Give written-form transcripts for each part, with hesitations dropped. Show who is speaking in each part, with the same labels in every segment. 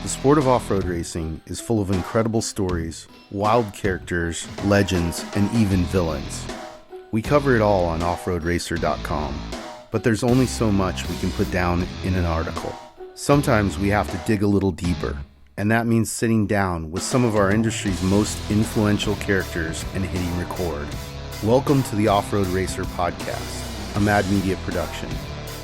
Speaker 1: The sport of off-road racing is full of incredible stories, wild characters, legends, and even villains. We cover it all on offroadracer.com, but there's only so much we can put down in an article. Sometimes we have to dig a little deeper, and that means sitting down with some of our industry's most influential characters and hitting record. Welcome to the Off-Road Racer Podcast, a Mad Media production,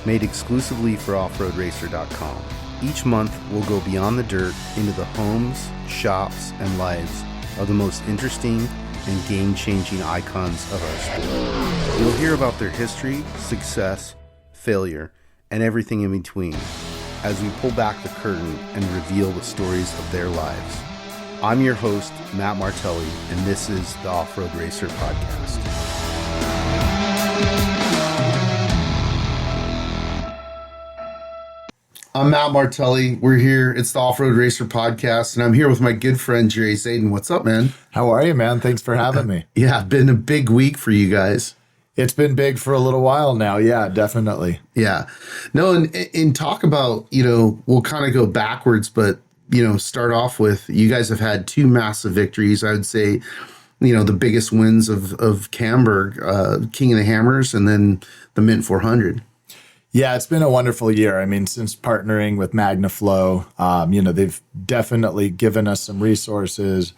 Speaker 1: made exclusively for offroadracer.com. Each month, we'll go beyond the dirt into the homes, shops, and lives of the most interesting and game-changing icons of our sport. You'll hear about their history, success, failure, and everything in between as we pull back the curtain and reveal the stories of their lives. I'm your host, Matt Martelli, and this is the Off-Road Racer Podcast. I'm Matt Martelli. We're here. It's the Off-Road Racer Podcast, and I'm here with my good friend, Jerry Zaiden. What's up, man?
Speaker 2: How are you, man? Thanks for having me.
Speaker 1: Yeah, been a big week for you guys.
Speaker 2: It's been big for a little while now. Yeah, definitely.
Speaker 1: Yeah. No, and talk about, we'll kind of go backwards, but, start off with, you guys have had two massive victories. I would say, the biggest wins of Camburg, King of the Hammers, and then the Mint 400.
Speaker 2: Yeah, it's been a wonderful year. I mean, since partnering with Magnaflow, they've definitely given us some resources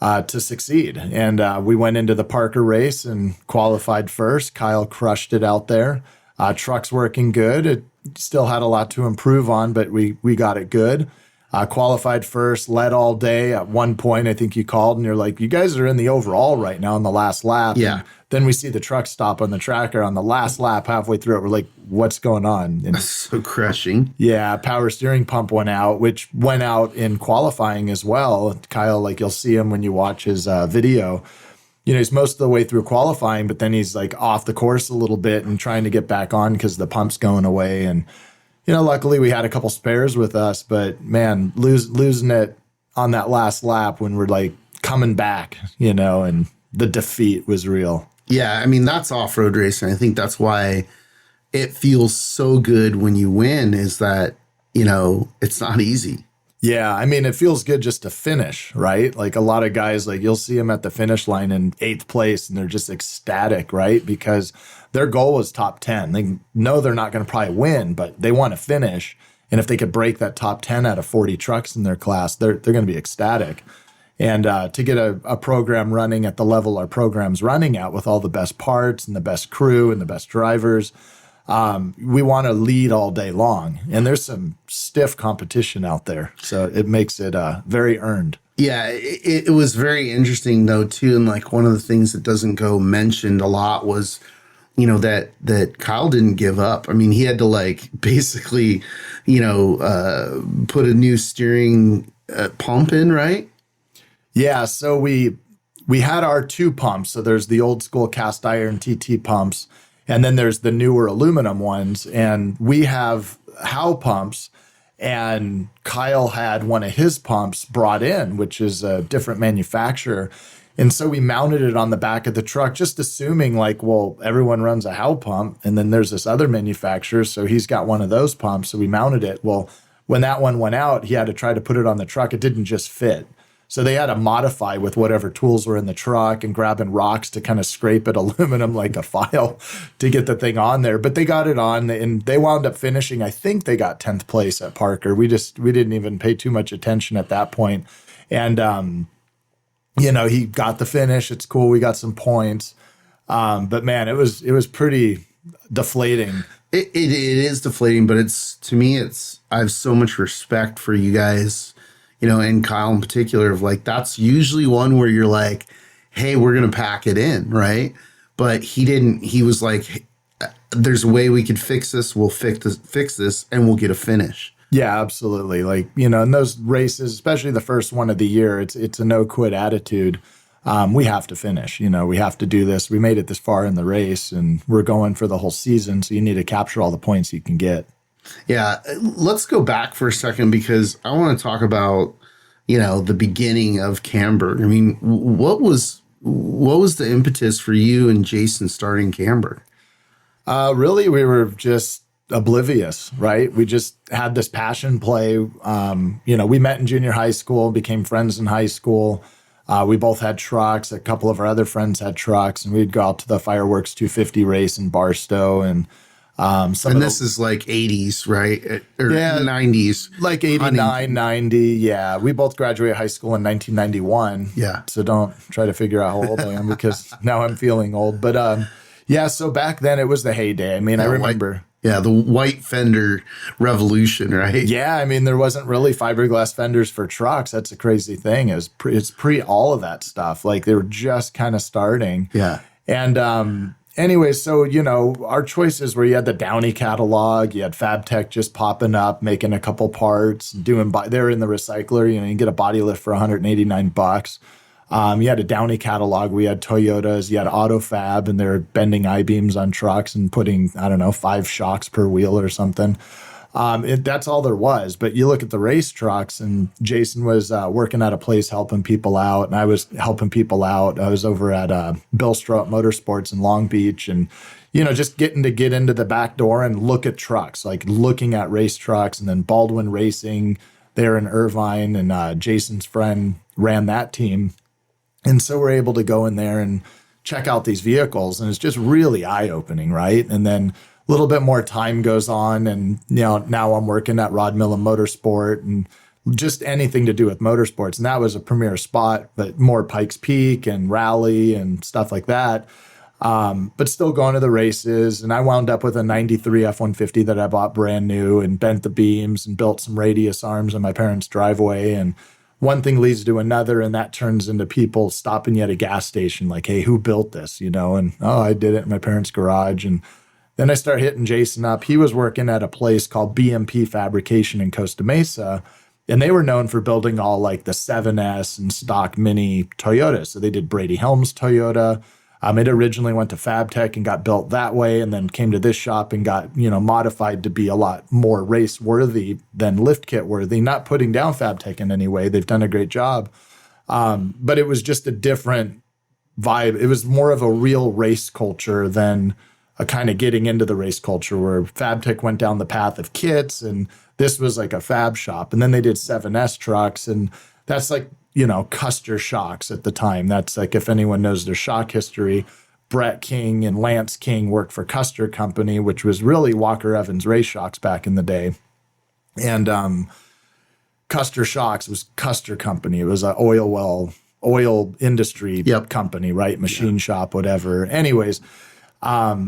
Speaker 2: to succeed. And we went into the Parker race and qualified first. Kyle crushed it out there. Truck's working good. It still had a lot to improve on, but we got it good. Qualified first, led all day. At one point, I think you called and you're like, you guys are in the overall right now on the last lap.
Speaker 1: Yeah.
Speaker 2: And then we see the truck stop on the tracker on the last lap halfway through it. We're like, what's going on? And
Speaker 1: that's so crushing.
Speaker 2: Yeah, power steering pump went out, which went out in qualifying as well. Kyle, like you'll see him when you watch his video. He's most of the way through qualifying, but then he's like off the course a little bit and trying to get back on because the pump's going away. And luckily we had a couple spares with us, but man, losing it on that last lap when we're like coming back, and the defeat was real.
Speaker 1: Yeah, I mean, that's off-road racing. I think that's why it feels so good when you win is that, it's not easy.
Speaker 2: Yeah, I mean, it feels good just to finish, right? Like a lot of guys, like you'll see them at the finish line in 8th place and they're just ecstatic, right? Because their goal was top 10. They know they're not going to probably win, but they want to finish. And if they could break that top 10 out of 40 trucks in their class, they're going to be ecstatic. And to get a program running at the level our program's running at with all the best parts and the best crew and the best drivers, we want to lead all day long. And there's some stiff competition out there. So it makes it very earned.
Speaker 1: Yeah, it was very interesting, though, too. And like one of the things that doesn't go mentioned a lot was, that Kyle didn't give up. I mean, he had to basically, put a new steering pump in, right?
Speaker 2: Yeah, so we had our two pumps. So there's the old school cast iron TT pumps, and then there's the newer aluminum ones. And we have Howe pumps, and Kyle had one of his pumps brought in, which is a different manufacturer. And so we mounted it on the back of the truck, just assuming everyone runs a Howe pump, and then there's this other manufacturer, so he's got one of those pumps. So we mounted it. Well, when that one went out, he had to try to put it on the truck. It didn't just fit. So they had to modify with whatever tools were in the truck and grabbing rocks to kind of scrape it aluminum like a file to get the thing on there. But they got it on, and they wound up finishing. I think they got 10th place at Parker. We didn't even pay too much attention at that point. And, he got the finish. It's cool. We got some points. But man, it was pretty deflating.
Speaker 1: It is deflating, but to me, I have so much respect for you guys, and Kyle in particular, of that's usually one where you're like, hey, we're going to pack it in, right? But he didn't. He was like, there's a way we could fix this. We'll fix this, and we'll get a finish.
Speaker 2: Yeah, absolutely. In those races, especially the first one of the year, it's a no quit attitude. We have to finish, we have to do this. We made it this far in the race and we're going for the whole season. So you need to capture all the points you can get.
Speaker 1: Yeah. Let's go back for a second because I want to talk about, the beginning of Camburg. I mean, what was the impetus for you and Jason starting Camburg?
Speaker 2: Really, we were just oblivious, right? We just had this passion play. We met in junior high school, became friends in high school. We both had trucks. A couple of our other friends had trucks, and we'd go out to the Fireworks 250 race in Barstow. And
Speaker 1: this is like 80s, right? Or 90s.
Speaker 2: Like 89, 90. Yeah. We both graduated high school in 1991.
Speaker 1: Yeah.
Speaker 2: So don't try to figure out how old I am because now I'm feeling old. But so back then it was the heyday. I mean, I remember.
Speaker 1: The white fender revolution, right?
Speaker 2: Yeah, I mean, there wasn't really fiberglass fenders for trucks. That's a crazy thing. It's pre all of that stuff. Like they were just kind of starting.
Speaker 1: Yeah.
Speaker 2: And anyway, so, our choices were you had the Downey catalog, you had FabTech just popping up, making a couple parts, they're in the recycler, you can get a body lift for $189. You had a Downey catalog. We had Toyotas. You had AutoFab, and they're bending I-beams on trucks and putting, 5 shocks per wheel or something. That's all there was. But you look at the race trucks, and Jason was working at a place helping people out, and I was helping people out. I was over at Bill Strout Motorsports in Long Beach, and just getting to get into the back door and look at trucks, like looking at race trucks, and then Baldwin Racing there in Irvine, and Jason's friend ran that team. And so we're able to go in there and check out these vehicles, and it's just really eye-opening, right? And then a little bit more time goes on, and now I'm working at Rod Mill and Motorsport and just anything to do with motorsports. And that was a premier spot, but more Pikes Peak and rally and stuff like that. But still going to the races. And I wound up with a 93 F-150 that I bought brand new and bent the beams and built some radius arms in my parents' driveway. And one thing leads to another, and that turns into people stopping you at a gas station like, hey, who built this? And, I did it in my parents' garage. And then I start hitting Jason up. He was working at a place called BMP Fabrication in Costa Mesa, and they were known for building all like the 7S and stock mini Toyotas. So they did Brady Helms Toyota. It originally went to FabTech and got built that way, and then came to this shop and got, modified to be a lot more race worthy than lift kit worthy. Not putting down FabTech in any way. They've done a great job. But it was just a different vibe. It was more of a real race culture than a kind of getting into the race culture where FabTech went down the path of kits, and this was like a fab shop. And then they did 7S trucks, and that's like, Custer shocks at the time. That's like, if anyone knows their shock history, Brett King and Lance King worked for Custer Company, which was really Walker Evans race shocks back in the day. And Custer Shocks was Custer Company. It was an oil industry company, right? Machine shop, whatever. Anyways,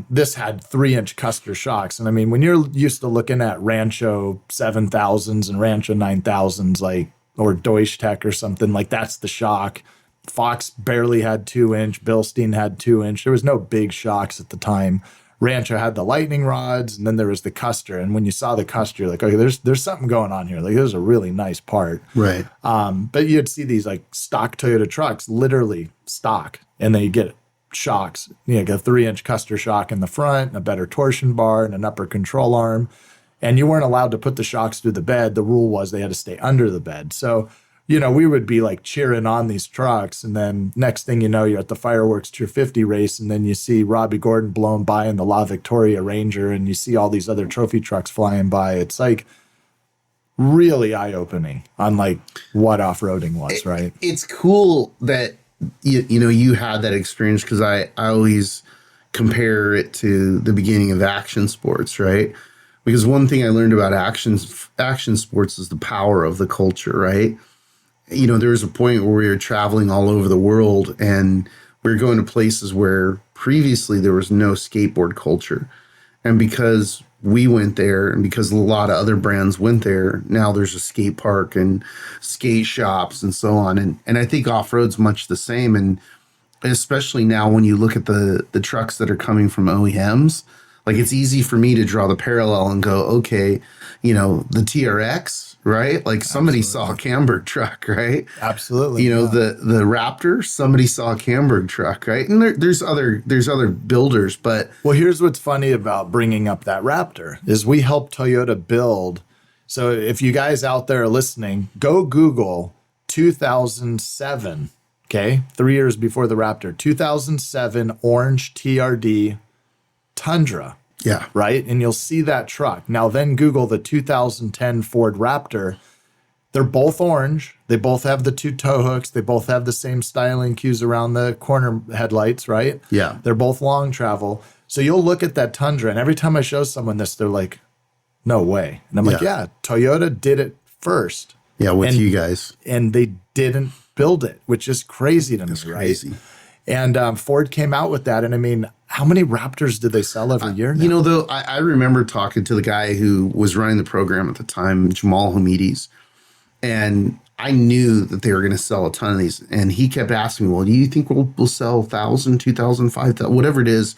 Speaker 2: this had 3-inch Custer shocks. And I mean, when you're used to looking at Rancho 7000s and Rancho 9000s, or Deutsch Tech or something, like that's the shock. Fox barely had 2-inch. Bilstein had 2-inch. There was no big shocks at the time. Rancho had the lightning rods, and then there was the Custer. And when you saw the Custer, you're like, okay, there's something going on here. Like, this is a really nice part.
Speaker 1: Right.
Speaker 2: But you'd see these like stock Toyota trucks, literally stock, and then you get shocks. You get a 3-inch Custer shock in the front, and a better torsion bar, and an upper control arm. And you weren't allowed to put the shocks through the bed. The rule was they had to stay under the bed. So, we would be like cheering on these trucks. And then next thing you know, you're at the Fireworks 250 race. And then you see Robbie Gordon blown by in the La Victoria Ranger. And you see all these other trophy trucks flying by. It's like really eye-opening on like what off-roading was, right?
Speaker 1: It's cool that, you had that experience, because I always compare it to the beginning of action sports, right? Because one thing I learned about action sports is the power of the culture, right? There was a point where we were traveling all over the world, and we were going to places where previously there was no skateboard culture. And because we went there, and because a lot of other brands went there, now there's a skate park and skate shops and so on. And I think off-road's much the same. And especially now when you look at the trucks that are coming from OEMs, like, it's easy for me to draw the parallel and go, okay, the TRX, right? Like, somebody saw a Camburg truck, right?
Speaker 2: Absolutely.
Speaker 1: The Raptor, somebody saw a Camburg truck, right? And there's other builders, but
Speaker 2: well, here's what's funny about bringing up that Raptor is we helped Toyota build. So if you guys out there are listening, go Google 2007. Okay, 3 years before the Raptor, 2007 orange TRD Tundra.
Speaker 1: Yeah.
Speaker 2: Right. And you'll see that truck. Now, then Google the 2010 Ford Raptor. They're both orange. They both have the 2 tow hooks. They both have the same styling cues around the corner headlights, right?
Speaker 1: Yeah.
Speaker 2: They're both long travel. So you'll look at that Tundra, and every time I show someone this, they're like, no way. And I'm like, yeah, Toyota did it first.
Speaker 1: Yeah, with you guys.
Speaker 2: And they didn't build it, which is crazy to me,
Speaker 1: Crazy.
Speaker 2: right? And Ford came out with that. And I mean, how many Raptors did they sell every year now?
Speaker 1: You know, though, I remember talking to the guy who was running the program at the time, Jamal Hamides, and I knew that they were going to sell a ton of these. And he kept asking me, well, do you think we'll sell 1,000, 2,000, 5,000, whatever it is?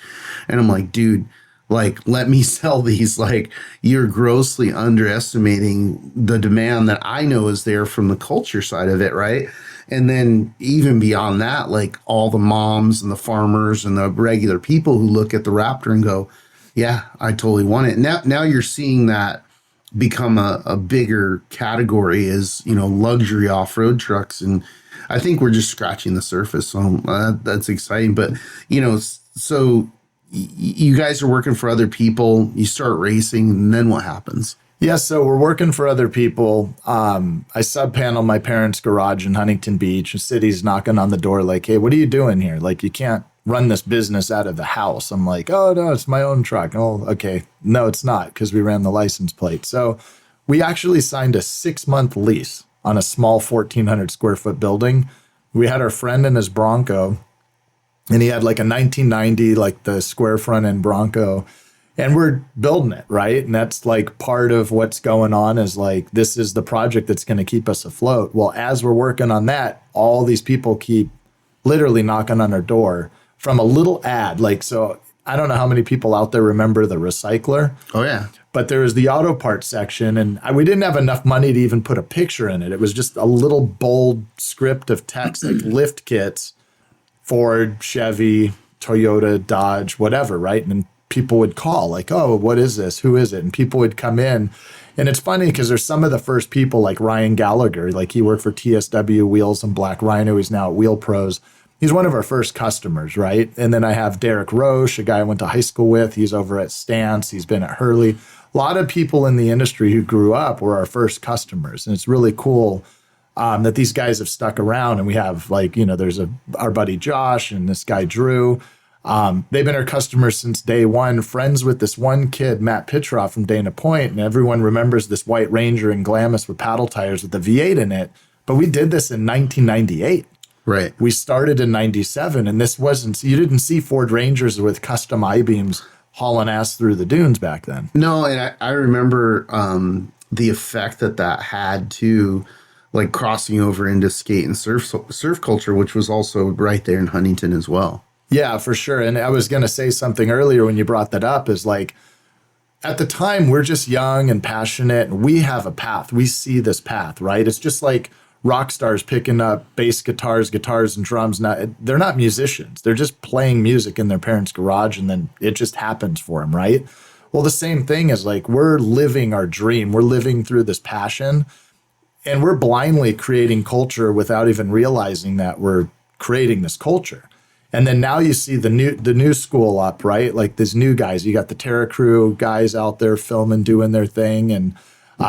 Speaker 1: And I'm like, dude, like, let me sell these. Like, you're grossly underestimating the demand that I know is there from the culture side of it, right? And then even beyond that, like all the moms and the farmers and the regular people who look at the Raptor and go, yeah, I totally want it. Now you're seeing that become a bigger category as, you know, luxury off-road trucks. And I think we're just scratching the surface. So that's exciting. But, you know, so you guys are working for other people, you start racing, and then what happens?
Speaker 2: Yeah, so we're working for other people. I sub-panel my parents' garage in Huntington Beach. The city's knocking on the door like, hey, what are you doing here? Like, you can't run this business out of the house. I'm like, oh, no, it's my own truck. Oh, okay. No, it's not, because we ran the license plate. So we actually signed a 6-month lease on a small 1,400 square foot building. We had our friend in his Bronco, and he had like a 1990, like the square front end Bronco. And we're building it, right? And that's like part of what's going on is like, this is the project that's going to keep us afloat. Well, as we're working on that, all these people keep literally knocking on our door from a little ad. Like, so I don't know how many people out there remember the Recycler.
Speaker 1: Oh, yeah.
Speaker 2: But there was the auto parts section, and we didn't have enough money to even put a picture in it. It was just a little bold script of text, like lift kits, Ford, Chevy, Toyota, Dodge, whatever, right? And people would call like, oh, what is this? Who is it? And people would come in. And it's funny because there's some of the first people like Ryan Gallagher, like he worked for TSW Wheels and Black Rhino. He's now at Wheel Pros. He's one of our first customers, right? And then I have Derek Roche, a guy I went to high school with. He's over at Stance. He's been at Hurley. A lot of people in the industry who grew up were our first customers. And it's really cool that these guys have stuck around. And we have like, you know, there's our buddy Josh and this guy Drew. They've been our customers since day one, friends with this one kid, Matt Pitroff from Dana Point, and everyone remembers this white Ranger in Glamis with paddle tires with the V8 in it. But we did this in 1998.
Speaker 1: Right.
Speaker 2: We started in 97, and this wasn't, you didn't see Ford Rangers with custom I-beams hauling ass through the dunes back then.
Speaker 1: No, and I remember the effect that had to, like, crossing over into skate and surf culture, which was also right there in Huntington as well.
Speaker 2: Yeah, for sure. And I was going to say something earlier when you brought that up is like, at the time, we're just young and passionate, and we have a path. We see this path, right? It's just like rock stars picking up bass guitars, and drums. They're not musicians. They're just playing music in their parents' garage, and then it just happens for them, right? Well, the same thing is like, we're living our dream. We're living through this passion, and we're blindly creating culture without even realizing that we're creating this culture. And then now you see the new school up, right? Like these new guys. You got the Terra Crew guys out there filming, doing their thing. And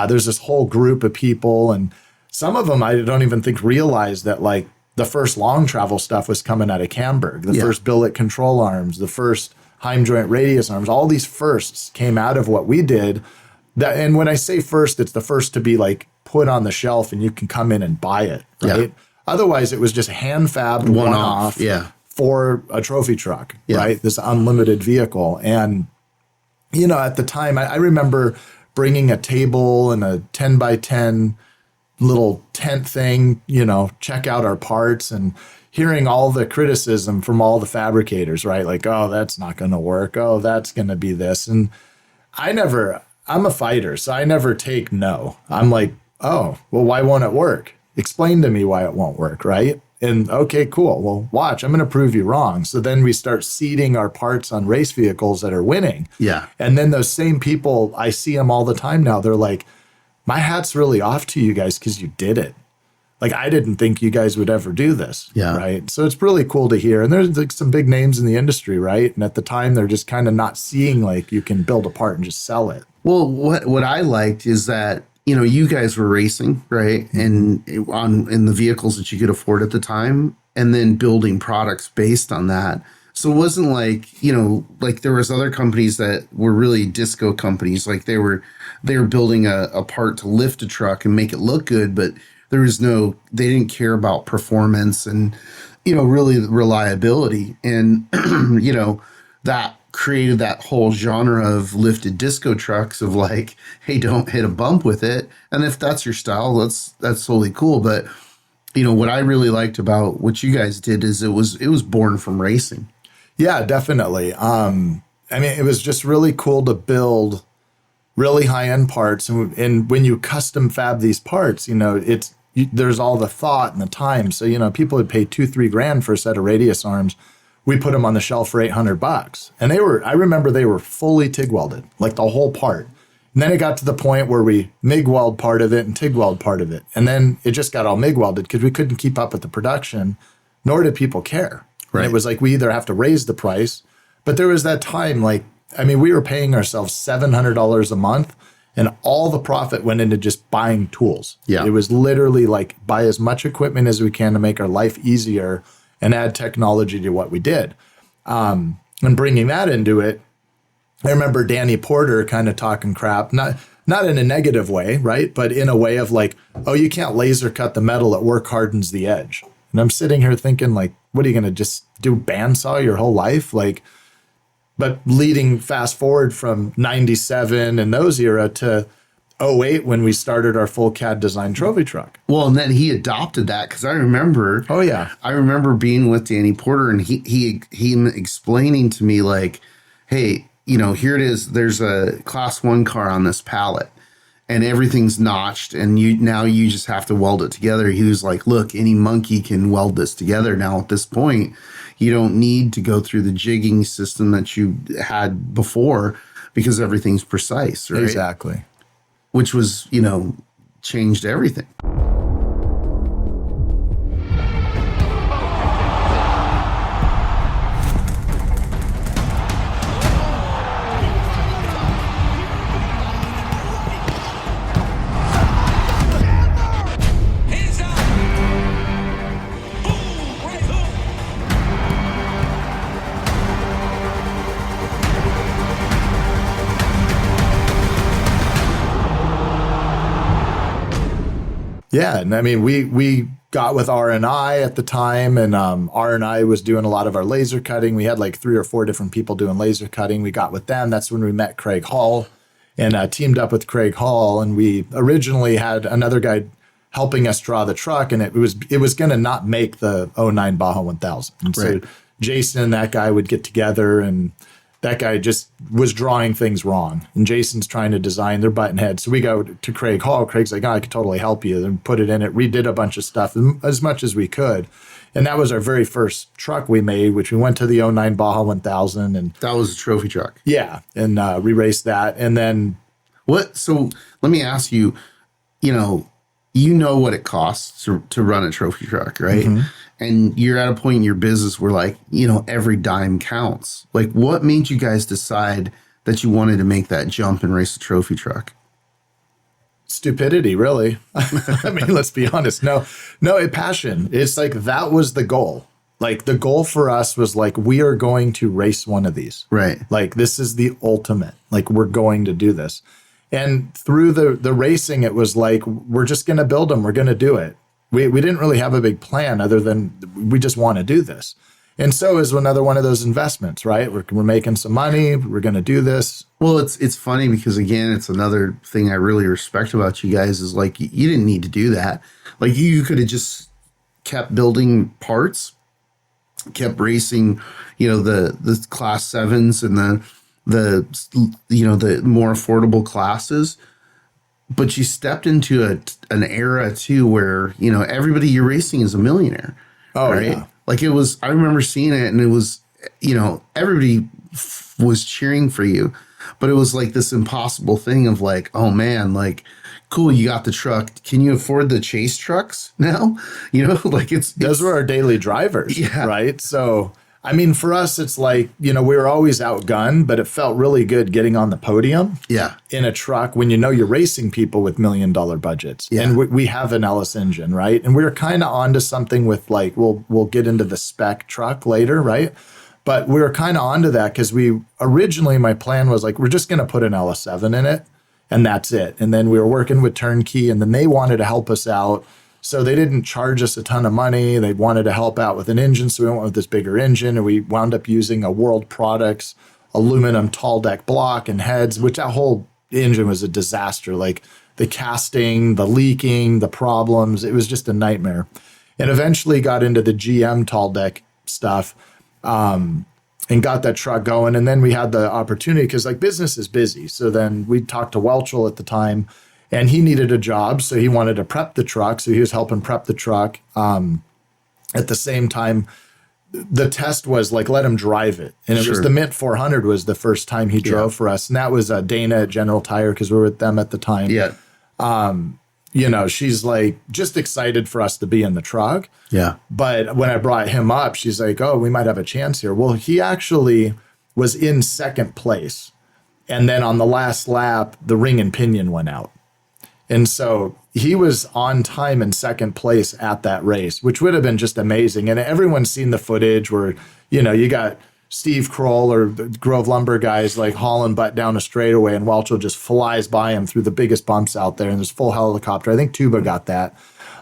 Speaker 2: there's this whole group of people. And some of them I don't even think realize that like the first long travel stuff was coming out of Camburg. The first billet control arms, the first Heim joint radius arms. All these firsts came out of what we did. And when I say first, it's the first to be like put on the shelf and you can come in and buy it, right? Yeah. Otherwise, it was just hand-fabbed one-off.
Speaker 1: Yeah.
Speaker 2: For a trophy truck, right? This unlimited vehicle. And, you know, at the time, I remember bringing a table and a 10 by 10 little tent thing, you know, check out our parts and hearing all the criticism from all the fabricators, right? Like, oh, that's not going to work. Oh, that's going to be this. And I'm a fighter, so I never take no. I'm like, oh, well, why won't it work? Explain to me why it won't work, right? And okay, cool. Well, watch, I'm going to prove you wrong. So then we start seeding our parts on race vehicles that are winning.
Speaker 1: Yeah.
Speaker 2: And then those same people, I see them all the time now. They're like, my hat's really off to you guys because you did it. like, I didn't think you guys would ever do this.
Speaker 1: Yeah.
Speaker 2: Right. So it's really cool to hear. And there's like some big names in the industry, right? And at the time, they're just kind of not seeing like you can build a part and just sell it.
Speaker 1: Well, what I liked is that, you guys were racing, right? And in the vehicles that you could afford at the time, and then building products based on that. So it wasn't like, like there was other companies that were really disco companies. Like they were building a part to lift a truck and make it look good, but they didn't care about performance and, really reliability. And, that created that whole genre of lifted disco trucks of like, hey, don't hit a bump with it. And if that's your style, that's totally cool. But, what I really liked about what you guys did is it was born from racing.
Speaker 2: Yeah, definitely. It was just really cool to build really high-end parts. And when you custom fab these parts, there's all the thought and the time. So, people would pay $2-3 for a set of radius arms. We put them on the shelf for $800. And I remember they were fully TIG welded, like the whole part. And then it got to the point where we MIG weld part of it and TIG weld part of it. And then it just got all MIG welded because we couldn't keep up with the production, nor did people care. Right. And it was like, we either have to raise the price, but there was that time, we were paying ourselves $700 a month and all the profit went into just buying tools.
Speaker 1: Yeah.
Speaker 2: It was literally like buy as much equipment as we can to make our life easier and add technology to what we did. And bringing that into it, I remember Danny Porter kind of talking crap, not in a negative way, right? But in a way of like, oh, you can't laser cut the metal, it work hardens the edge. And I'm sitting here thinking like, what are you going to just do bandsaw your whole life? But leading fast forward from 97 and those era to 08 when we started our full CAD design trophy truck.
Speaker 1: Well, and then he adopted that because I remember.
Speaker 2: Oh yeah,
Speaker 1: I remember being with Danny Porter and he explaining to me like, hey, here it is. There's a class 1 car on this pallet, and everything's notched, and you just have to weld it together. He was like, look, any monkey can weld this together. Now at this point, you don't need to go through the jigging system that you had before because everything's precise, right?
Speaker 2: Exactly.
Speaker 1: Which was, changed everything.
Speaker 2: Yeah, and we got with R&I at the time, and R&I was doing a lot of our laser cutting. We had like 3 or 4 different people doing laser cutting. We got with them. That's when we met Craig Hall and teamed up with Craig Hall. And we originally had another guy helping us draw the truck, and it was going to not make the '09 Baja 1000. And
Speaker 1: right.
Speaker 2: So Jason and that guy would get together, and that guy just was drawing things wrong. And Jason's trying to design, they're butting heads. So we go to Craig Hall. Craig's like, I could totally help you. And put it in it, redid a bunch of stuff as much as we could. And that was our very first truck we made, which we went to the '09 Baja 1000. And
Speaker 1: that was a trophy truck.
Speaker 2: Yeah. And we raced that. And then
Speaker 1: so let me ask you, what it costs to run a trophy truck, right? Mm-hmm. And you're at a point in your business where like, every dime counts. Like what made you guys decide that you wanted to make that jump and race a trophy truck?
Speaker 2: Stupidity, really. Let's be honest. No, passion. It's like, that was the goal. Like the goal for us was like, we are going to race one of these.
Speaker 1: Right.
Speaker 2: Like this is the ultimate, like we're going to do this. And through the racing, it was like, we're just going to build them. We're going to do it. We didn't really have a big plan other than we just want to do this. And so is another one of those investments, right? We're making some money. We're going to do this.
Speaker 1: Well, it's funny because, again, it's another thing I really respect about you guys is like, you didn't need to do that. Like you could have just kept building parts, kept racing, the class 7s and the more affordable classes. But you stepped into an era too where, everybody you're racing is a millionaire.
Speaker 2: Oh,
Speaker 1: right?
Speaker 2: Yeah.
Speaker 1: Like it was, I remember seeing it and it was, everybody was cheering for you, but it was like this impossible thing of like, oh man, like cool, you got the truck. Can you afford the chase trucks now? You know, like
Speaker 2: those were our daily drivers, right? So, I mean, for us, it's like, you know, we were always outgunned, but it felt really good getting on the podium in a truck when you know you're racing people with $1 million budgets. Yeah. And we have an Ellis engine, right? And we were kind of onto something with like, we'll get into the spec truck later, right? But we were kind of onto that because originally my plan was like, we're just going to put an LS7 in it and that's it. And then we were working with Turnkey and then they wanted to help us out. So they didn't charge us a ton of money. They wanted to help out with an engine. So we went with this bigger engine and we wound up using a World Products aluminum tall deck block and heads, which that whole engine was a disaster. Like the casting, the leaking, the problems, it was just a nightmare. And eventually got into the GM tall deck stuff. And got that truck going. And then we had the opportunity because like business is busy. So then we talked to Welchel at the time and he needed a job. So he wanted to prep the truck. So he was helping prep the truck. At the same time, the test was like, let him drive it. And it was the Mint 400 was the first time he drove for us. And that was Dana at General Tire because we were with them at the time. Yeah. You know, she's like just excited for us to be in the truck. Yeah. But when I brought him up, she's like, oh, we might have a chance here. Well, he actually was in second place. And then on the last lap, the ring and pinion went out. And so he was on time in second place at that race, which would have been just amazing. And everyone's seen the footage where, you know, you got Steve Kroll or the Grove Lumber guys like hauling butt down a straightaway and Welchel just flies by him through the biggest bumps out there. And there's full helicopter. I think Tuba got that.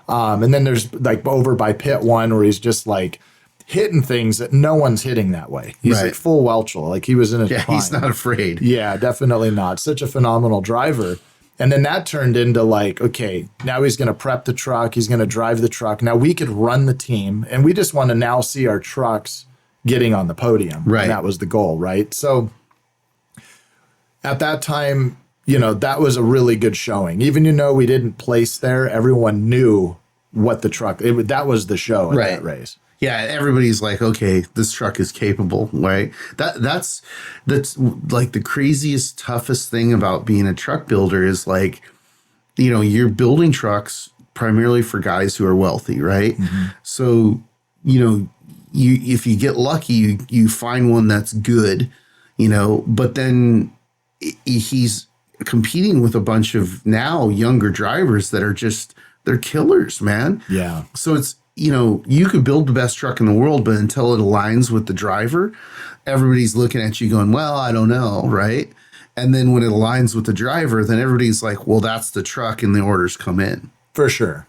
Speaker 2: And then there's like over by pit one where he's just like hitting things that no one's hitting that way. He's like full Welchel. Like he was in his prime.
Speaker 1: He's not afraid.
Speaker 2: Yeah, definitely not. Such a phenomenal driver. And then that turned into like, okay, now he's going to prep the truck. He's going to drive the truck. Now we could run the team and we just want to now see our trucks getting on the podium. Right. And that was the goal, right? So at that time, you know, that was a really good showing. Even, you know, we didn't place there. Everyone knew what the truck, that was the show at that race.
Speaker 1: Yeah, everybody's like, okay, this truck is capable, right? That's like the craziest, toughest thing about being a truck builder is like, you know, you're building trucks primarily for guys who are wealthy, right? Mm-hmm. So, you know, if you get lucky, you find one that's good, you know, but then he's competing with a bunch of now younger drivers that are just, they're killers, man. Yeah. So it's, you know, you could build the best truck in the world, but until it aligns with the driver, everybody's looking at you going, well, I don't know, right? And then when it aligns with the driver, then everybody's like, well, that's the truck, and the orders come in.
Speaker 2: For sure.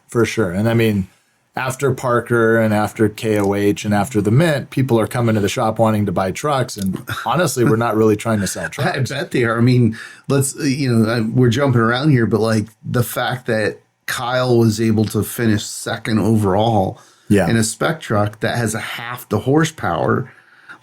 Speaker 2: And I mean, after Parker and after KOH and after the Mint, people are coming to the shop wanting to buy trucks. And honestly, we're not really trying to sell trucks.
Speaker 1: I bet they are. I mean, we're jumping around here, but like the fact that Kyle was able to finish second overall in a spec truck that has a half the horsepower,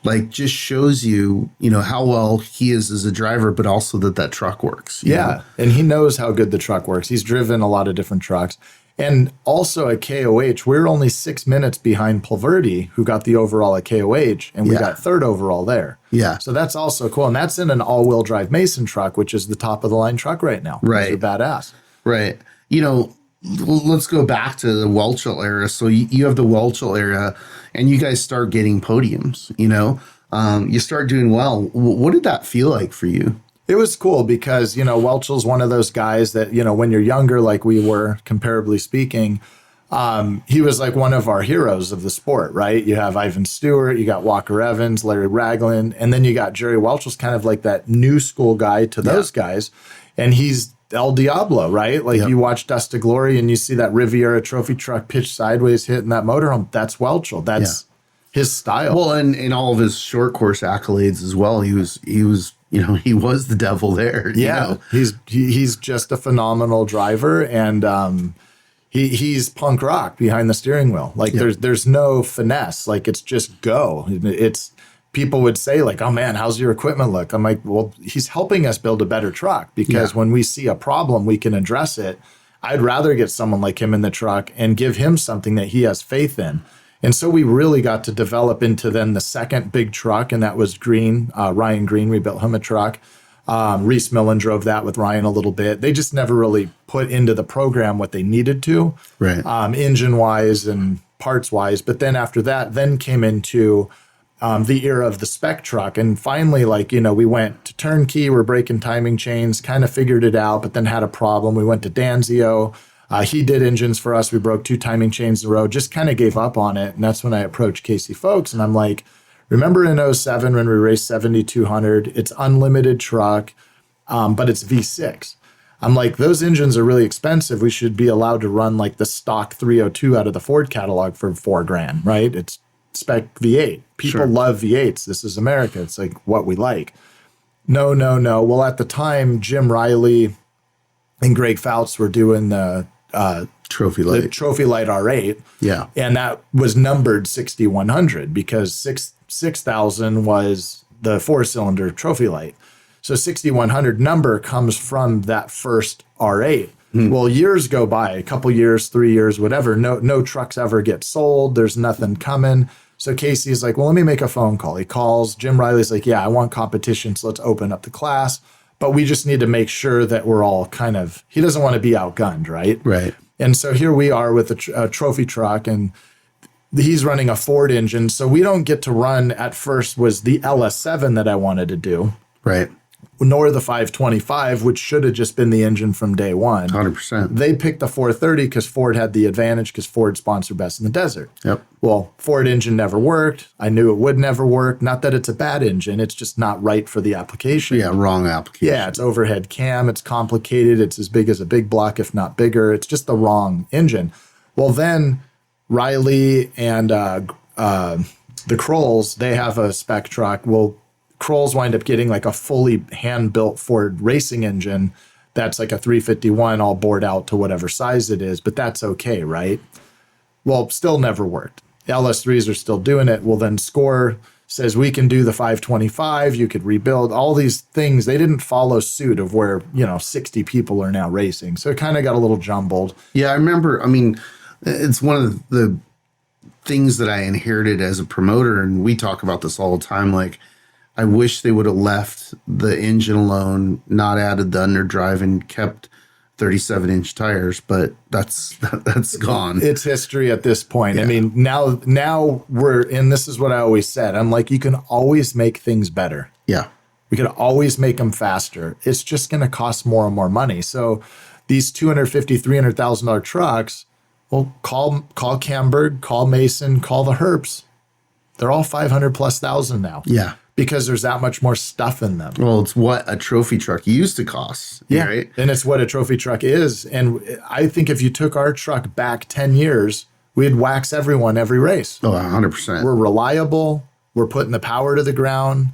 Speaker 1: like just shows you, you know, how well he is as a driver, but also that truck works. You know?
Speaker 2: And he knows how good the truck works. He's driven a lot of different trucks. And also at KOH, we're only 6 minutes behind Pulverdi, who got the overall at KOH, and we got third overall there. Yeah. So that's also cool. And that's in an all-wheel drive Mason truck, which is the top-of-the-line truck right now. Right. Those are badass.
Speaker 1: Right. You know, let's go back to the Welchel era. So you have the Welchel era, and you guys start getting podiums, you know. You start doing well. What did that feel like for you?
Speaker 2: It was cool because, you know, Welchel's one of those guys that, you know, when you're younger, like we were, comparably speaking, he was like one of our heroes of the sport, right? You have Ivan Stewart, you got Walker Evans, Larry Ragland, and then you got Jerry Welchel's kind of like that new school guy to those guys. And he's El Diablo, right? Like you watch Dust to Glory and you see that Riviera trophy truck pitch sideways hitting that motorhome. That's Welchel. That's his style.
Speaker 1: Well, and all of his short course accolades as well. He was, you know, he was the devil there.
Speaker 2: Yeah, you know? He's just a phenomenal driver, and he's punk rock behind the steering wheel. Like there's no finesse. Like it's just go. It's people would say like, oh man, how's your equipment look? I'm like, well, he's helping us build a better truck because when we see a problem, we can address it. I'd rather get someone like him in the truck and give him something that he has faith in. And so we really got to develop into then the second big truck, and that was Green, Ryan Green. We built him a truck. Reese Millen drove that with Ryan a little bit. They just never really put into the program what they needed to,
Speaker 1: Right.
Speaker 2: Engine-wise and parts-wise. But then after that, then came into the era of the spec truck. And finally, we went to turnkey, we're breaking timing chains, kind of figured it out, but then had a problem. We went to Danzio. He did engines for us. We broke 2 timing chains in a row, just kind of gave up on it. And that's when I approached Casey Folks. And I'm like, remember in '07 when we raced 7,200, it's unlimited truck, but it's V6. I'm like, those engines are really expensive. We should be allowed to run like the stock 302 out of the Ford catalog for $4,000, right? It's spec V8. People love V8s. This is America. It's like what we like. No. Well, at the time, Jim Riley and Greg Fouts were doing the
Speaker 1: Trophy Light.
Speaker 2: the Trophy Light R8.
Speaker 1: Yeah.
Speaker 2: And that was numbered 6100 because 6,000 was the 4-cylinder Trophy Light. So 6100 number comes from that first R8. Well, years go by, a couple years, 3 years, whatever. No trucks ever get sold. There's nothing coming. So Casey's like, well, let me make a phone call. He calls. Jim Riley's like, yeah, I want competition, so let's open up the class. But we just need to make sure that we're all kind of, he doesn't want to be outgunned, right?
Speaker 1: Right.
Speaker 2: And so here we are with a trophy truck, and he's running a Ford engine. So we don't get to run, at first was the LS7 that I wanted to do,
Speaker 1: Right.
Speaker 2: nor the 525, which should have just been the engine from day one.
Speaker 1: 100%.
Speaker 2: They picked the 430 because Ford had the advantage because Ford sponsored Best in the Desert.
Speaker 1: Yep.
Speaker 2: Well, Ford engine never worked. I knew it would never work. Not that it's a bad engine. It's just not right for the application.
Speaker 1: Yeah, wrong application.
Speaker 2: Yeah, it's overhead cam. It's complicated. It's as big as a big block, if not bigger. It's just the wrong engine. Well, then Riley and the Krolls, they have a spec truck. Well, Krolls wind up getting like a fully hand-built Ford racing engine that's like a 351 all bored out to whatever size it is, but that's okay, right? Well, still never worked. LS3s are still doing it. Well, then Score says we can do the 525. You could rebuild all these things. They didn't follow suit of where, 60 people are now racing. So it kind of got a little jumbled.
Speaker 1: Yeah, I remember. I mean, it's one of the things that I inherited as a promoter, and we talk about this all the time. Like, I wish they would have left the engine alone, not added the underdrive, and kept 37-inch tires, but that's gone.
Speaker 2: It's history at this point.
Speaker 1: Yeah.
Speaker 2: I mean, now we're, and this is what I always said. I'm like, you can always make things better.
Speaker 1: Yeah.
Speaker 2: We could always make them faster. It's just going to cost more and more money. So these $250,000, $300,000 trucks, well, call Camburg, call Mason, call the Herps. They're all 500 plus thousand now.
Speaker 1: Yeah.
Speaker 2: Because there's that much more stuff in them.
Speaker 1: Well, it's what a trophy truck used to cost.
Speaker 2: Yeah.
Speaker 1: Right.
Speaker 2: And it's what a trophy truck is. And I think if you took our truck back 10 years, we'd wax everyone every race.
Speaker 1: Oh, 100%.
Speaker 2: We're reliable. We're putting the power to the ground.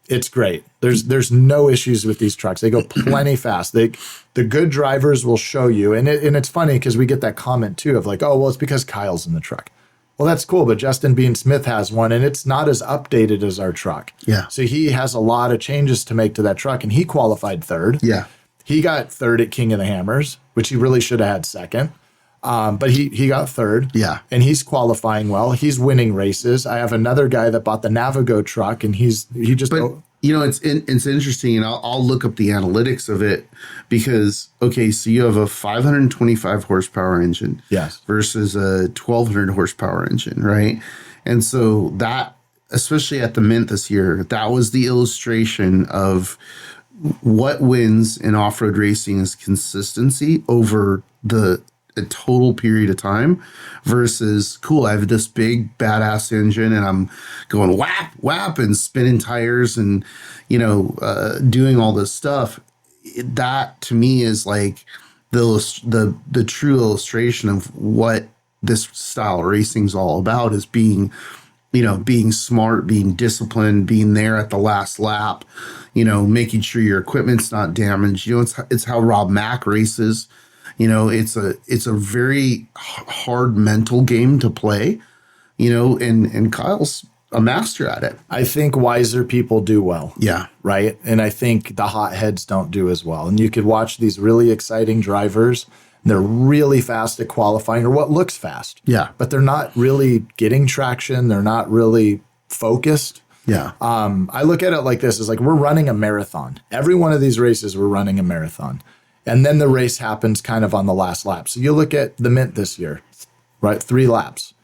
Speaker 2: It's great. There's no issues with these trucks. They go plenty fast. The good drivers will show you. And it's funny because we get that comment too of like, oh, well, it's because Kyle's in the truck. Well, that's cool, but Justin Bean Smith has one, and it's not as updated as our truck.
Speaker 1: Yeah.
Speaker 2: So he has a lot of changes to make to that truck, and he qualified third.
Speaker 1: Yeah.
Speaker 2: He got third at King of the Hammers, which he really should have had second. But he got third.
Speaker 1: Yeah.
Speaker 2: And he's qualifying well. He's winning races. I have another guy that bought the Navigo truck, and he just.
Speaker 1: But it's interesting, and I'll look up the analytics of it because so you have a 525 horsepower engine,
Speaker 2: yes,
Speaker 1: versus a 1200 horsepower engine, right? And so that, especially at the Mint this year, that was the illustration of what wins in off-road racing is consistency over a total period of time versus I have this big badass engine and I'm going whap whap and spinning tires and doing all this stuff. That to me is like the true illustration of what this style of racing is all about, is being smart, being disciplined, being there at the last lap, making sure your equipment's not damaged. It's how Rob Mack races. It's a very hard mental game to play, and Kyle's a master at it.
Speaker 2: I think wiser people do well.
Speaker 1: Yeah.
Speaker 2: Right. And I think the hotheads don't do as well. And you could watch these really exciting drivers. They're really fast at qualifying, or what looks fast.
Speaker 1: Yeah.
Speaker 2: But they're not really getting traction. They're not really focused.
Speaker 1: Yeah.
Speaker 2: I look at it like this, is like we're running a marathon. Every one of these races, we're running a marathon. And then the race happens kind of on the last lap. So you look at the Mint this year, right? 3 laps,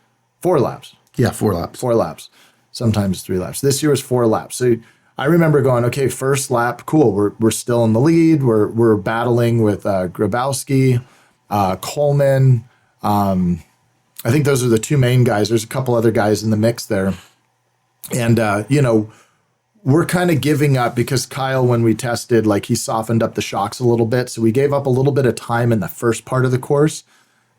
Speaker 2: 4 laps.
Speaker 1: Yeah, 4 laps.
Speaker 2: 4 laps. Sometimes 3 laps. This year was 4 laps. So I remember going, okay, first lap, cool. We're still in the lead. We're battling with Grabowski, Coleman. I think those are the 2 main guys. There's a couple other guys in the mix there. And, we're kind of giving up because Kyle, when we tested, like he softened up the shocks a little bit. So we gave up a little bit of time in the first part of the course,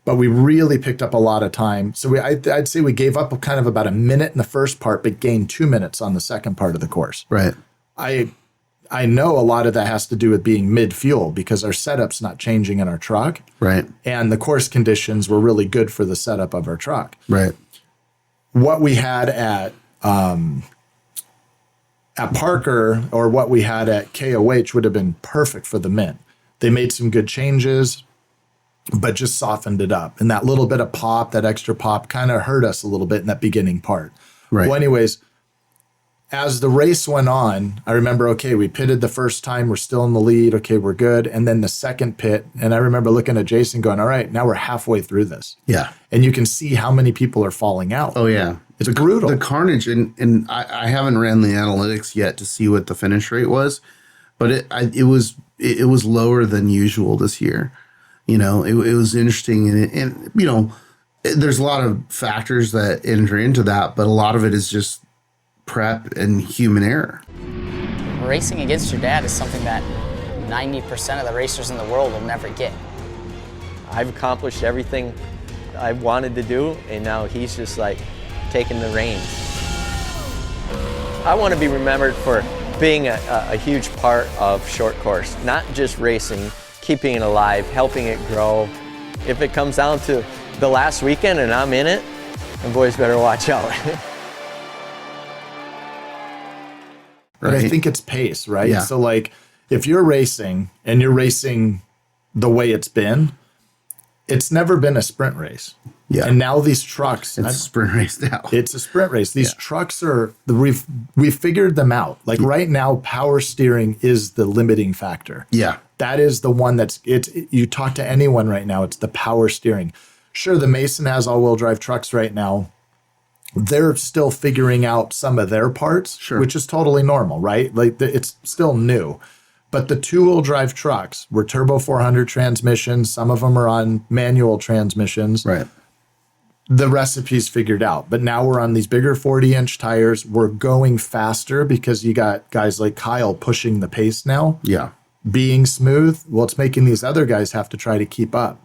Speaker 2: but we really picked up a lot of time. So I'd say we gave up kind of about a minute in the first part, but gained 2 minutes on the second part of the course.
Speaker 1: Right.
Speaker 2: I know a lot of that has to do with being mid-fuel because our setup's not changing in our truck.
Speaker 1: Right.
Speaker 2: And the course conditions were really good for the setup of our truck.
Speaker 1: Right.
Speaker 2: What we had at Parker or what we had at KOH would have been perfect for the Mint. They made some good changes, but just softened it up. And that little bit of pop, that extra pop, kind of hurt us a little bit in that beginning part.
Speaker 1: Right.
Speaker 2: Well, anyways, as the race went on, I remember, okay, we pitted the first time. We're still in the lead. Okay, we're good. And then the second pit, and I remember looking at Jason going, all right, now we're halfway through this.
Speaker 1: Yeah.
Speaker 2: And you can see how many people are falling out.
Speaker 1: Oh, yeah.
Speaker 2: It's brutal.
Speaker 1: The carnage, and I haven't ran the analytics yet to see what the finish rate was, but it was lower than usual this year. It was interesting, and there's a lot of factors that enter into that, but a lot of it is just prep and human error.
Speaker 3: Racing against your dad is something that 90% of the racers in the world will never get.
Speaker 4: I've accomplished everything I wanted to do, and now he's just like taking the reins. I want to be remembered for being a huge part of short course, not just racing, keeping it alive, helping it grow. If it comes down to the last weekend and I'm in it, the boys better watch out.
Speaker 2: But I think it's pace, right?
Speaker 1: Yeah.
Speaker 2: So like if you're racing and you're racing the way it's been, it's never been a sprint race.
Speaker 1: Yeah.
Speaker 2: And now these trucks,
Speaker 1: It's a sprint race now.
Speaker 2: it's a sprint race. These trucks we've figured them out. Like right now, power steering is the limiting factor.
Speaker 1: Yeah.
Speaker 2: That is the one you talk to anyone right now, it's the power steering. Sure, the Mason has all-wheel drive trucks right now. They're still figuring out some of their parts,
Speaker 1: Sure.
Speaker 2: which is totally normal, right? Like it's still new. But the 2-wheel drive trucks were turbo 400 transmissions. Some of them are on manual transmissions.
Speaker 1: Right.
Speaker 2: The recipe's figured out. But now we're on these bigger 40-inch tires. We're going faster because you got guys like Kyle pushing the pace now.
Speaker 1: Yeah.
Speaker 2: Being smooth, well, it's making these other guys have to try to keep up.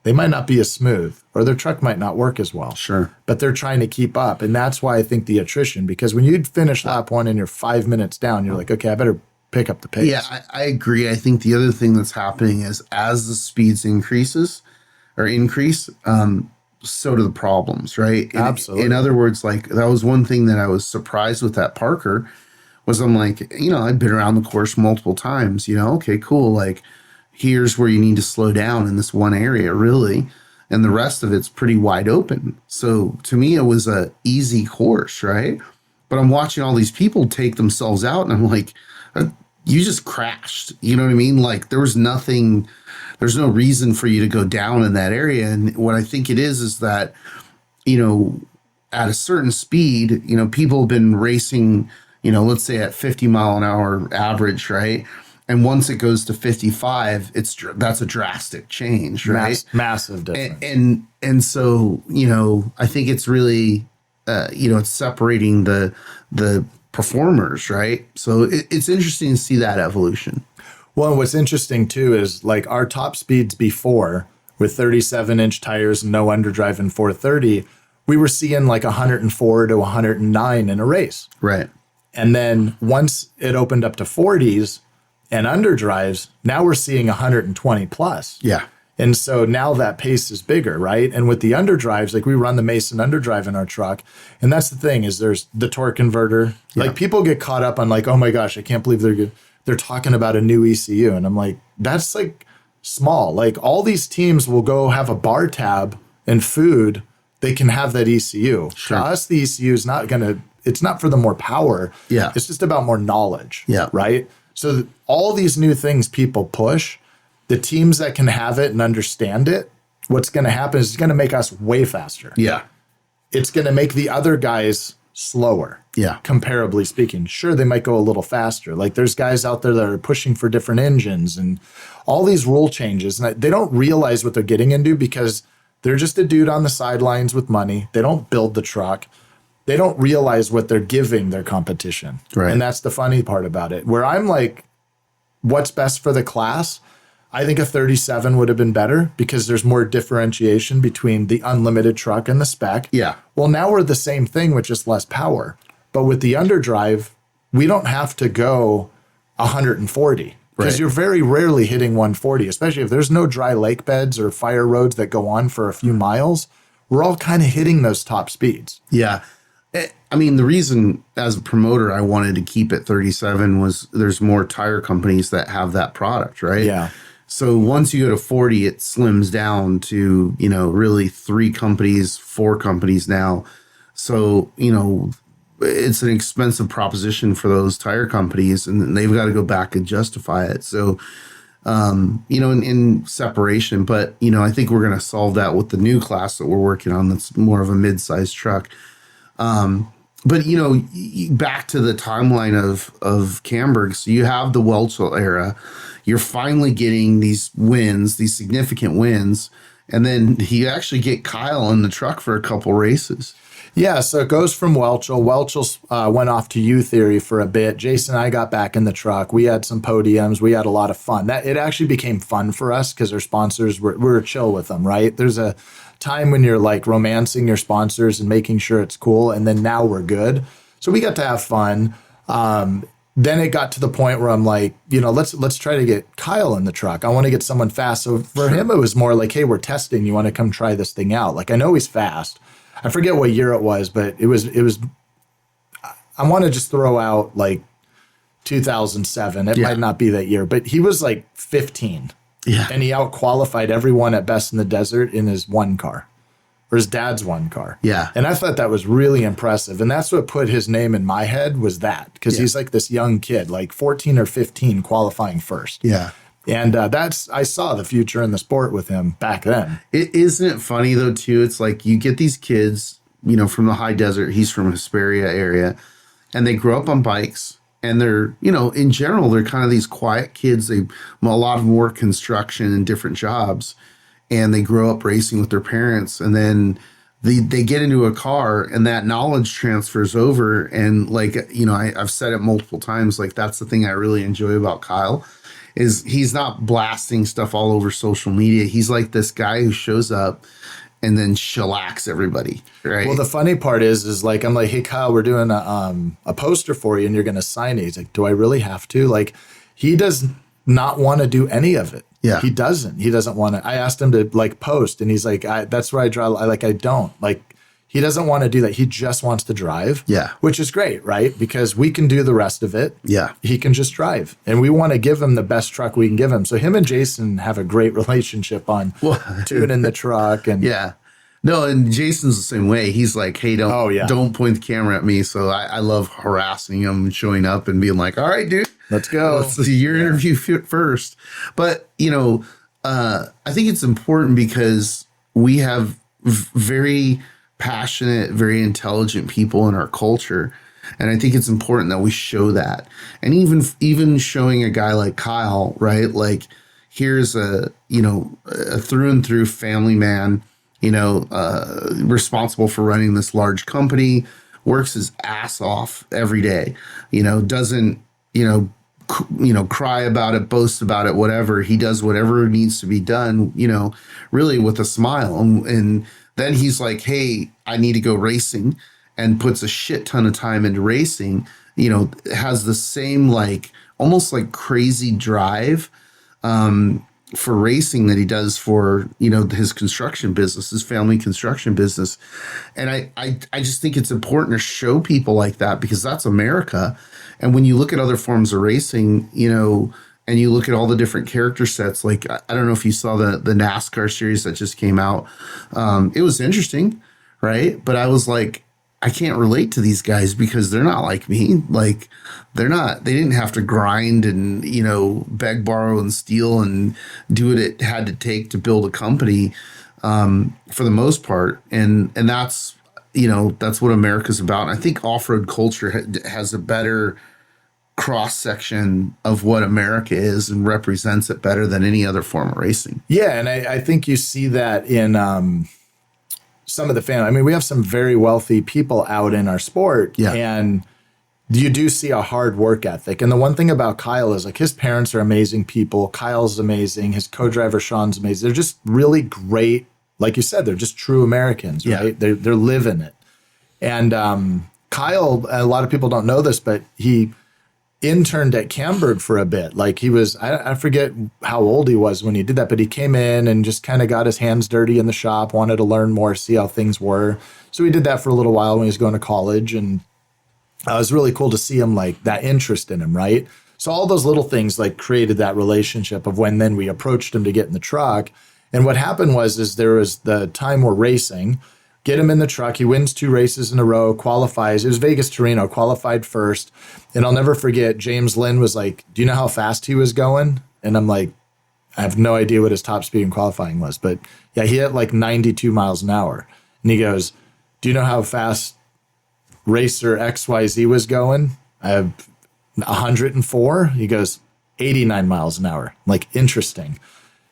Speaker 2: They might not be as smooth, or their truck might not work as well.
Speaker 1: Sure.
Speaker 2: But they're trying to keep up. And that's why I think the attrition, because when you finish lap 1 and you're 5 minutes down, you're like, okay, I better pick up the pace.
Speaker 1: Yeah, I agree. I think the other thing that's happening is as the speeds increase, so do the problems, right?
Speaker 2: Absolutely.
Speaker 1: In other words, like that was one thing that I was surprised with that Parker was I'm like, I'd been around the course multiple times, okay, cool. Like here's where you need to slow down in this one area really. And the rest of it's pretty wide open. So to me, it was a easy course, right? But I'm watching all these people take themselves out and I'm like, you just crashed. You know what I mean? Like there's no reason for you to go down in that area. And what I think it is that, at a certain speed, people have been racing, let's say at 50 mile an hour average, right? And once it goes to 55, that's a drastic change, right?
Speaker 2: Massive difference.
Speaker 1: And so, I think it's really, it's separating the performers, right? So it's interesting to see that evolution.
Speaker 2: Well, what's interesting too is like our top speeds before with 37-inch tires and no underdrive and 430, we were seeing like 104 to 109 in a race.
Speaker 1: Right.
Speaker 2: And then once it opened up to 40s and underdrives, now we're seeing 120 plus.
Speaker 1: Yeah.
Speaker 2: And so now that pace is bigger, right? And with the underdrives, like we run the Mason underdrive in our truck. And that's the thing is there's the torque converter.
Speaker 1: Yeah.
Speaker 2: Like people get caught up on like, oh my gosh, I can't believe they're talking about a new ECU. And I'm like, that's like small. Like all these teams will go have a bar tab and food. they can have that ECU.
Speaker 1: Sure.
Speaker 2: To us, the ECU is not going to, it's not for the more power.
Speaker 1: Yeah.
Speaker 2: It's just about more knowledge.
Speaker 1: Yeah.
Speaker 2: Right. So all these new things people push, the teams that can have it and understand it, what's going to happen is it's going to make us way faster.
Speaker 1: Yeah.
Speaker 2: It's going to make the other guys slower.
Speaker 1: Yeah.
Speaker 2: Comparably speaking. Sure, they might go a little faster. Like there's guys out there that are pushing for different engines and all these rule changes. And they don't realize what they're getting into because they're just a dude on the sidelines with money. They don't build the truck. They don't realize what they're giving their competition.
Speaker 1: Right.
Speaker 2: And that's the funny part about it. Where I'm like, what's best for the class? I think a 37 would have been better because there's more differentiation between the unlimited truck and the spec.
Speaker 1: Yeah.
Speaker 2: Well, now we're the same thing with just less power. But with the underdrive, we don't have to go 140 because
Speaker 1: Right.
Speaker 2: you're very rarely hitting 140, especially if there's no dry lake beds or fire roads that go on for a few miles. We're all kind of hitting those top speeds.
Speaker 1: Yeah. I mean, the reason as a promoter I wanted to keep it 37 was there's more tire companies that have that product, right?
Speaker 2: Yeah.
Speaker 1: So once you go to 40, it slims down to, really 3 companies, 4 companies now. So, it's an expensive proposition for those tire companies and they've got to go back and justify it. So, in separation, but, I think we're going to solve that with the new class that we're working on. That's more of a mid-sized truck. But back to the timeline of Camburg. So you have the Welchel era. You're finally getting these wins, these significant wins, and then you actually get Kyle in the truck for a couple races.
Speaker 2: Yeah, so it goes from Welchel. Welchel went off to U Theory for a bit. Jason and I got back in the truck. We had some podiums. We had a lot of fun. It actually became fun for us because our sponsors we were chill with them, right? There's a time when you're like romancing your sponsors and making sure it's cool, and then now we're good. So we got to have fun. Then it got to the point where I'm like, let's try to get Kyle in the truck. I want to get someone fast. So for him, it was more like, hey, we're testing. You want to come try this thing out? Like I know he's fast. I forget what year it was, but it was. I want to just throw out like 2007. It might not be that year, but he was like 15.
Speaker 1: Yeah.
Speaker 2: And he out-qualified everyone at Best in the Desert in his one car, or his dad's one car.
Speaker 1: Yeah.
Speaker 2: And I thought that was really impressive. And that's what put his name in my head was that, because he's like this young kid, like 14 or 15 qualifying first.
Speaker 1: Yeah.
Speaker 2: And I saw the future in the sport with him back then.
Speaker 1: Isn't it funny though, too? It's like you get these kids, from the high desert, he's from Hesperia area, and they grow up on bikes. And they're, in general, they're kind of these quiet kids. A lot of them work construction and different jobs, and they grow up racing with their parents. And then they get into a car, and that knowledge transfers over. And I've said it multiple times, like that's the thing I really enjoy about Kyle, is he's not blasting stuff all over social media. He's like this guy who shows up and then shellacks everybody, right?
Speaker 2: Well, the funny part is like, I'm like, hey, Kyle, we're doing a poster for you and you're going to sign it. He's like, do I really have to? Like, he does not want to do any of it.
Speaker 1: Yeah.
Speaker 2: He doesn't want to. I asked him to like post and he's like, that's where I draw. I don't. Like, he doesn't want to do that. He just wants to drive.
Speaker 1: Yeah. Which
Speaker 2: is great, right? Because we can do the rest of it.
Speaker 1: Yeah.
Speaker 2: He can just drive. And we want to give him the best truck we can give him. So him and Jason have a great relationship on tuning the truck. And
Speaker 1: yeah. No, and Jason's the same way. He's like, hey, don't point the camera at me. So I love harassing him and showing up and being like, all right, dude,
Speaker 2: let's go.
Speaker 1: Let's see your interview first. But, I think it's important because we have very passionate, very intelligent people in our culture. And I think it's important that we show that. And even showing a guy like Kyle, right? Like here's a through and through family man, responsible for running this large company, works his ass off every day, doesn't, cry about it, boast about it, whatever. He does whatever needs to be done, really with a smile. And then he's like, hey, I need to go racing, and puts a shit ton of time into racing, has the same, like, almost like crazy drive for racing that he does for, his construction business, his family construction business. And I just think it's important to show people like that because that's America. And when you look at other forms of racing, and you look at all the different character sets, like, I don't know if you saw the NASCAR series that just came out. It was interesting, right? But I was like, I can't relate to these guys because they're not like me. Like they didn't have to grind and, beg, borrow, and steal and do what it had to take to build a company, for the most part. And that's, that's what America's about. And I think off-road culture has a better cross section of what America is and represents it better than any other form of racing.
Speaker 2: Yeah. And I think you see that in, some of the family. I mean, we have some very wealthy people out in our sport, and you do see a hard work ethic. And the one thing about Kyle is like his parents are amazing people. Kyle's amazing. His co-driver Sean's amazing. They're just really great. Like you said, they're just true Americans, right? They're living it. And Kyle, a lot of people don't know this, but he interned at Camburg for a bit. Like he was, I forget how old he was when he did that, but he came in and just kind of got his hands dirty in the shop, wanted to learn more, see how things were. So he did that for a little while when he was going to college. And it was really cool to see him, like that interest in him, right? So all those little things like created that relationship of when then we approached him to get in the truck. And what happened is there was the time we're racing, get him in the truck. He wins 2 races in a row, qualifies. It was Vegas to Reno, qualified first. And I'll never forget, James Lynn was like, do you know how fast he was going? And I'm like, I have no idea what his top speed in qualifying was. But yeah, he hit like 92 miles an hour. And he goes, do you know how fast racer XYZ was going? I have 104. He goes, 89 miles an hour. I'm like, interesting,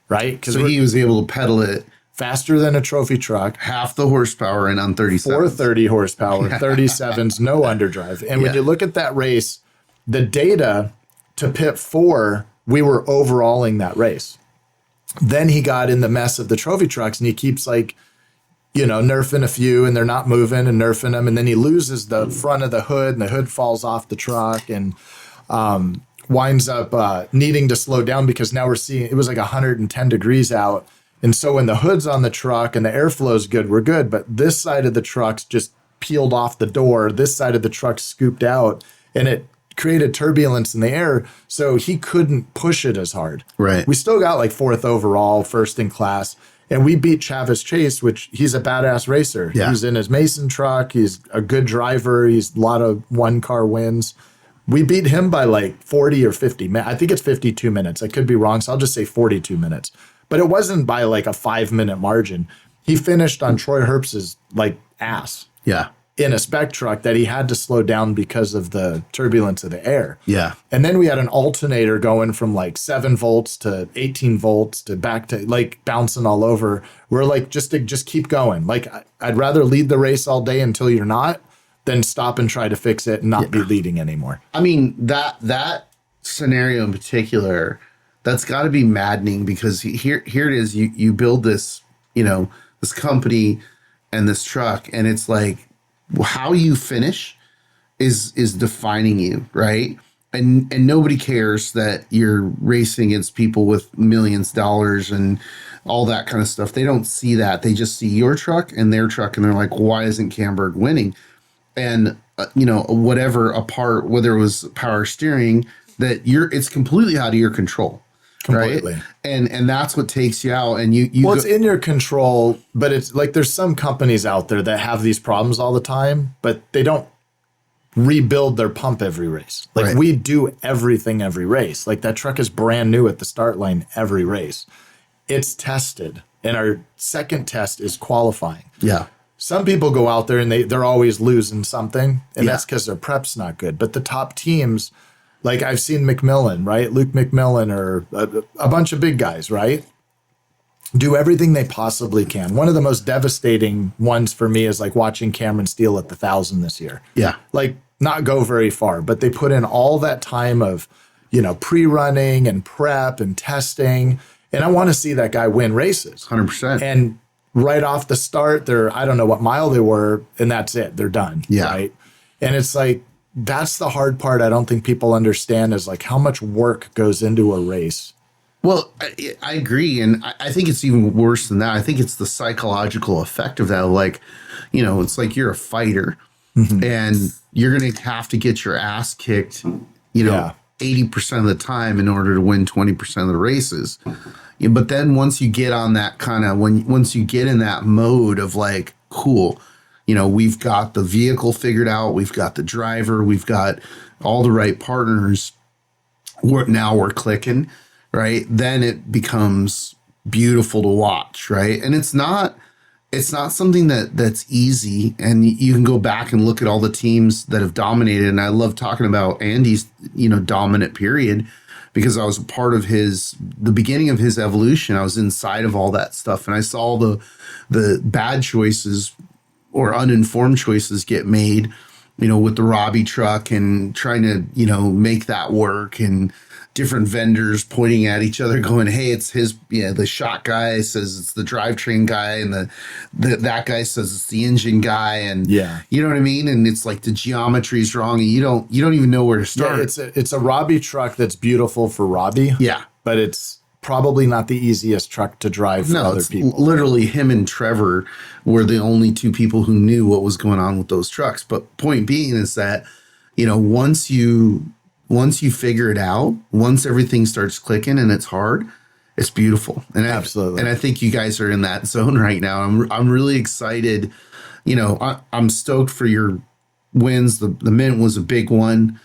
Speaker 2: right?
Speaker 1: So he was able to pedal it
Speaker 2: faster than a trophy truck,
Speaker 1: half the horsepower and on 37.
Speaker 2: 430 horsepower, 37s, no underdrive. And when you look at that race, the data to pit 4, we were overalling that race. Then he got in the mess of the trophy trucks and he keeps like, nerfing a few and they're not moving and nerfing them. And then he loses the front of the hood and the hood falls off the truck and winds up needing to slow down because now we're seeing, it was like 110 degrees out. And so when the hood's on the truck and the airflow's good, we're good. But this side of the truck's just peeled off the door. This side of the truck scooped out and it created turbulence in the air. So he couldn't push it as hard.
Speaker 1: Right.
Speaker 2: We still got like 4th overall, first in class. And we beat Chavis Chase, which he's a badass racer.
Speaker 1: Yeah.
Speaker 2: He's in his Mason truck. He's a good driver. He's a lot of 1-car wins. We beat him by like 40 or 50 minutes. I think it's 52 minutes. I could be wrong. So I'll just say 42 minutes. But it wasn't by like a 5-minute margin. He finished on Troy Herbst's like ass.
Speaker 1: Yeah.
Speaker 2: In a spec truck that he had to slow down because of the turbulence of the air.
Speaker 1: Yeah.
Speaker 2: And then we had an alternator going from like 7 volts to 18 volts to back to like bouncing all over. We're like, just keep going. Like I'd rather lead the race all day until you're not than stop and try to fix it and not be leading anymore.
Speaker 1: I mean, that scenario in particular, that's got to be maddening because here it is. You build this, this company and this truck, and it's like how you finish is defining you, right? And nobody cares that you're racing against people with millions of dollars and all that kind of stuff. They don't see that. They just see your truck and their truck, and they're like, why isn't Camburg winning? And whatever apart, whether it was power steering, it's completely out of your control.
Speaker 2: Completely.
Speaker 1: Right? And that's what takes you out. And
Speaker 2: it's in your control, but it's like there's some companies out there that have these problems all the time, but they don't rebuild their pump every race. Like we do everything every race. Like that truck is brand new at the start line every race. It's tested. And our second test is qualifying.
Speaker 1: Yeah.
Speaker 2: Some people go out there and they're always losing something, and that's because their prep's not good. But the top teams, like I've seen McMillan, right? Luke McMillan or a bunch of big guys, right? Do everything they possibly can. One of the most devastating ones for me is like watching Cameron Steele at the 1,000 this year.
Speaker 1: Yeah.
Speaker 2: Like not go very far, but they put in all that time of, pre-running and prep and testing. And I want to see that guy win races.
Speaker 1: 100%.
Speaker 2: And right off the start, I don't know what mile they were, and that's it. They're done.
Speaker 1: Yeah.
Speaker 2: Right. And it's like, that's the hard part. I don't think people understand is like how much work goes into a race.
Speaker 1: Well, I agree. And I think it's even worse than that. I think it's the psychological effect of that. Like, it's like you're a fighter and you're going to have to get your ass kicked, 80% of the time in order to win 20% of the races. But then once you get on that once you get in that mode of like, cool, we've got the vehicle figured out, we've got the driver, we've got all the right partners. Now we're clicking, right? Then it becomes beautiful to watch, right? And it's not something that's easy. And you can go back and look at all the teams that have dominated. And I love talking about Andy's, dominant period, because I was a part of the beginning of his evolution. I was inside of all that stuff, and I saw the bad choices or uninformed choices get made, with the Robbie truck and trying to, make that work, and different vendors pointing at each other going, hey, it's his, the shot guy says it's the drivetrain guy, and that guy says it's the engine guy. And you know what I mean? And it's like the geometry's wrong, and you don't even know where to start.
Speaker 2: Yeah, it's a Robbie truck that's beautiful for Robbie. Yeah. But it's probably not the easiest truck to drive for other people.
Speaker 1: Literally him and Trevor were the only two people who knew what was going on with those trucks. But point being is that, once you figure it out, once everything starts clicking and it's hard, it's beautiful. And
Speaker 2: absolutely.
Speaker 1: And I think you guys are in that zone right now. I'm really excited. I'm stoked for your wins. The Mint was a big one.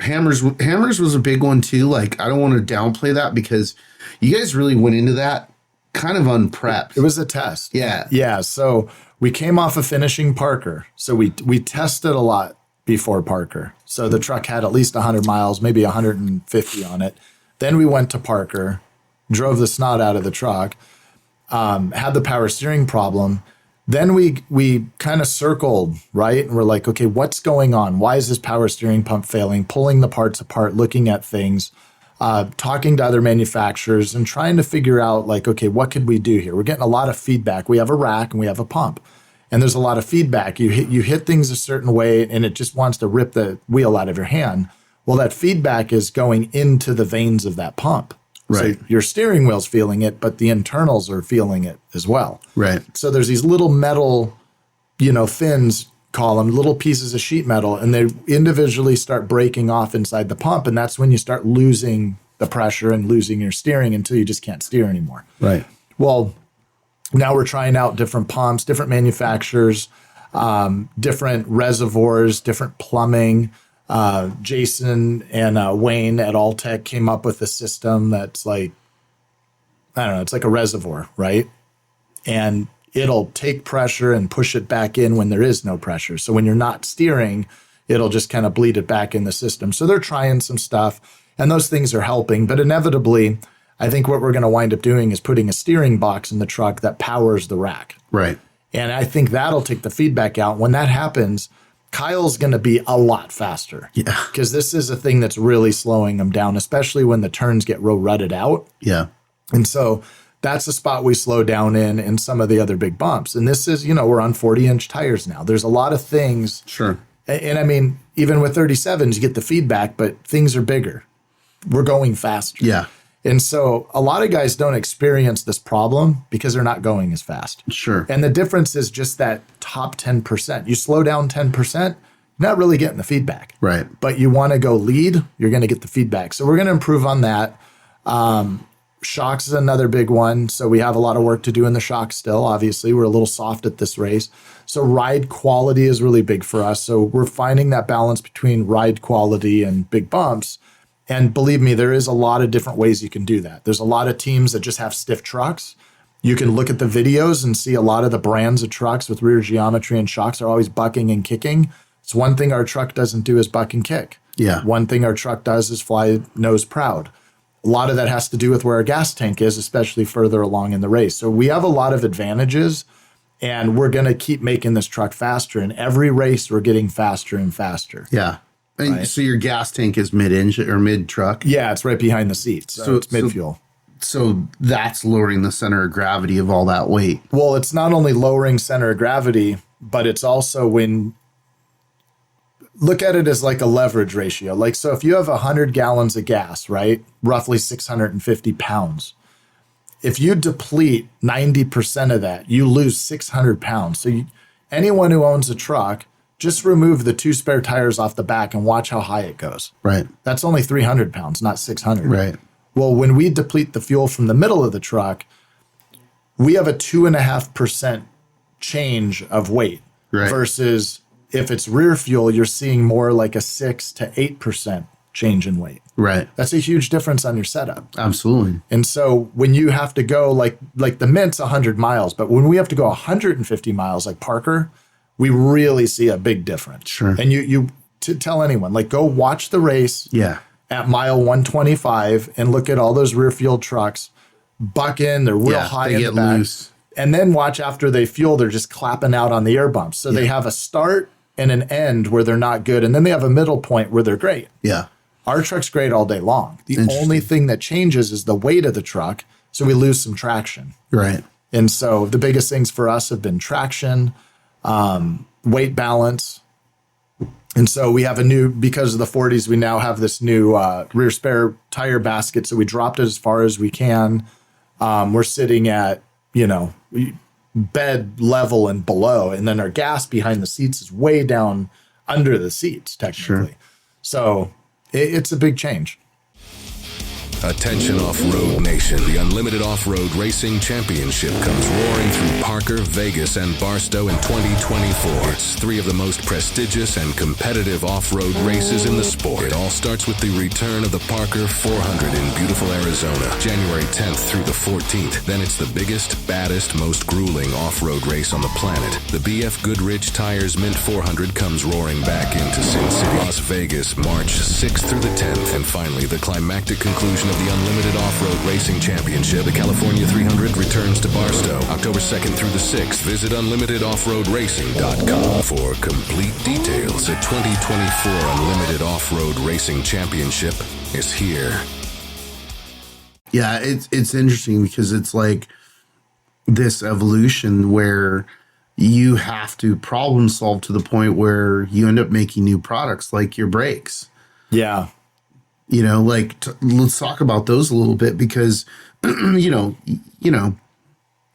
Speaker 1: Hammers was a big one too. Like, I don't want to downplay that, because you guys really went into that kind of unprepped.
Speaker 2: It was a test.
Speaker 1: Yeah.
Speaker 2: Yeah. So we came off of finishing Parker. So we tested a lot before Parker. So the truck had at least 100 miles, maybe 150 on it. Then we went to Parker, drove the snot out of the truck, had the power steering problem. Then we kind of circled, right? And we're like, okay, what's going on? Why is this power steering pump failing? Pulling the parts apart, looking at things, talking to other manufacturers, and trying to figure out, like, okay, what could we do here? We're getting a lot of feedback. We have a rack and we have a pump, and there's a lot of feedback. You hit things a certain way, and it just wants to rip the wheel out of your hand. Well, that feedback is going into the veins of that pump.
Speaker 1: Right.
Speaker 2: So your steering wheel's feeling it, but the internals are feeling it as well.
Speaker 1: Right.
Speaker 2: So there's these little metal, fins, call them little pieces of sheet metal, and they individually start breaking off inside the pump. And that's when you start losing the pressure and losing your steering until you just can't steer anymore.
Speaker 1: Right.
Speaker 2: Well, now we're trying out different pumps, different manufacturers, different reservoirs, different plumbing. Jason and Wayne at Alltech came up with a system that's like, I don't know, it's like a reservoir, right? And it'll take pressure and push it back in when there is no pressure. So when you're not steering, it'll just kind of bleed it back in the system. So they're trying some stuff, and those things are helping. But inevitably, I think what we're going to wind up doing is putting a steering box in the truck that powers the rack.
Speaker 1: Right.
Speaker 2: And I think that'll take the feedback out. When that happens, Kyle's going to be a lot faster.
Speaker 1: Yeah.
Speaker 2: Because this is a thing that's really slowing him down, especially when the turns get real rutted out.
Speaker 1: Yeah.
Speaker 2: And so that's the spot we slow down in some of the other big bumps. And this is, we're on 40-inch tires now. There's a lot of things.
Speaker 1: Sure.
Speaker 2: And I mean, even with 37s, you get the feedback, but things are bigger. We're going faster.
Speaker 1: Yeah.
Speaker 2: And so a lot of guys don't experience this problem because they're not going as fast.
Speaker 1: Sure.
Speaker 2: And the difference is just that top 10%. You slow down 10%, you're not really getting the feedback.
Speaker 1: Right.
Speaker 2: But you want to go lead, you're going to get the feedback. So we're going to improve on that. Shocks is another big one. So we have a lot of work to do in the shocks still. Obviously, we're a little soft at this race. So ride quality is really big for us. So we're finding that balance between ride quality and big bumps. And believe me, there is a lot of different ways you can do that. There's a lot of teams that just have stiff trucks. You can look at the videos and see a lot of the brands of trucks with rear geometry and shocks are always bucking and kicking. It's one thing our truck doesn't do is buck and kick.
Speaker 1: Yeah.
Speaker 2: One thing our truck does is fly nose proud. A lot of that has to do with where our gas tank is, especially further along in the race. So we have a lot of advantages, and we're going to keep making this truck faster. In every race, we're getting faster and faster.
Speaker 1: Yeah. And
Speaker 2: right.
Speaker 1: So your gas tank is mid-engine or mid-truck?
Speaker 2: Yeah, it's right behind the seats. So it's mid-fuel.
Speaker 1: So that's lowering the center of gravity of all that weight.
Speaker 2: Well, it's not only lowering center of gravity, but it's also when look at it as like a leverage ratio. Like, so if you have 100 gallons of gas, right, roughly 650 pounds, if you deplete 90% of that, you lose 600 pounds. So anyone who owns a truck, just remove the 2 spare tires off the back and watch how high it goes.
Speaker 1: Right.
Speaker 2: That's only 300 pounds, not 600.
Speaker 1: Right.
Speaker 2: Well, when we deplete the fuel from the middle of the truck, we have a 2.5% change of weight
Speaker 1: Right.
Speaker 2: versus if it's rear fuel, you're seeing more like a 6 to 8% change in weight.
Speaker 1: Right.
Speaker 2: That's a huge difference on your setup.
Speaker 1: Absolutely.
Speaker 2: And so when you have to go like the Mint's 100 miles, but when we have to go 150 miles like Parker, we really see a big difference.
Speaker 1: Sure.
Speaker 2: And you to tell anyone, like go watch the race
Speaker 1: Yeah.
Speaker 2: at mile 125 and look at all those rear fuel trucks bucking, they're real high
Speaker 1: they
Speaker 2: in
Speaker 1: get
Speaker 2: the back.
Speaker 1: loose.
Speaker 2: And then watch after they fuel, they're just clapping out on the air bumps. So they have a start and an end where they're not good. And then they have a middle point where they're great.
Speaker 1: Yeah.
Speaker 2: Our truck's great all day long. The
Speaker 1: Interesting.
Speaker 2: only thing that changes is the weight of the truck. So we lose some traction.
Speaker 1: Right.
Speaker 2: And so the biggest things for us have been traction, weight balance. And so we have because of the 40s, we now have this new rear spare tire basket. So we dropped it as far as we can. We're sitting at, bed level and below. And then our gas behind the seats is way down under the seats, technically.
Speaker 1: Sure.
Speaker 2: So it's a big change.
Speaker 5: Attention Off-Road Nation. The Unlimited Off-Road Racing Championship comes roaring through Parker, Vegas, and Barstow in 2024. It's three of the most prestigious and competitive off-road races in the sport. It all starts with the return of the Parker 400 in beautiful Arizona, January 10th through the 14th. Then it's the biggest, baddest, most grueling off-road race on the planet. The BF Goodrich Tires Mint 400 comes roaring back into Sin City, Las Vegas, March 6th through the 10th. And finally, the climactic conclusion of the Unlimited Off-Road Racing Championship, the California 300, returns to Barstow, October 2nd through the 6th. Visit unlimitedoffroadracing.com for complete details. The 2024 Unlimited Off-Road Racing Championship is here.
Speaker 1: Yeah, it's interesting because it's like this evolution where you have to problem solve to the point where you end up making new products like your brakes.
Speaker 2: Yeah.
Speaker 1: Let's talk about those a little bit because, you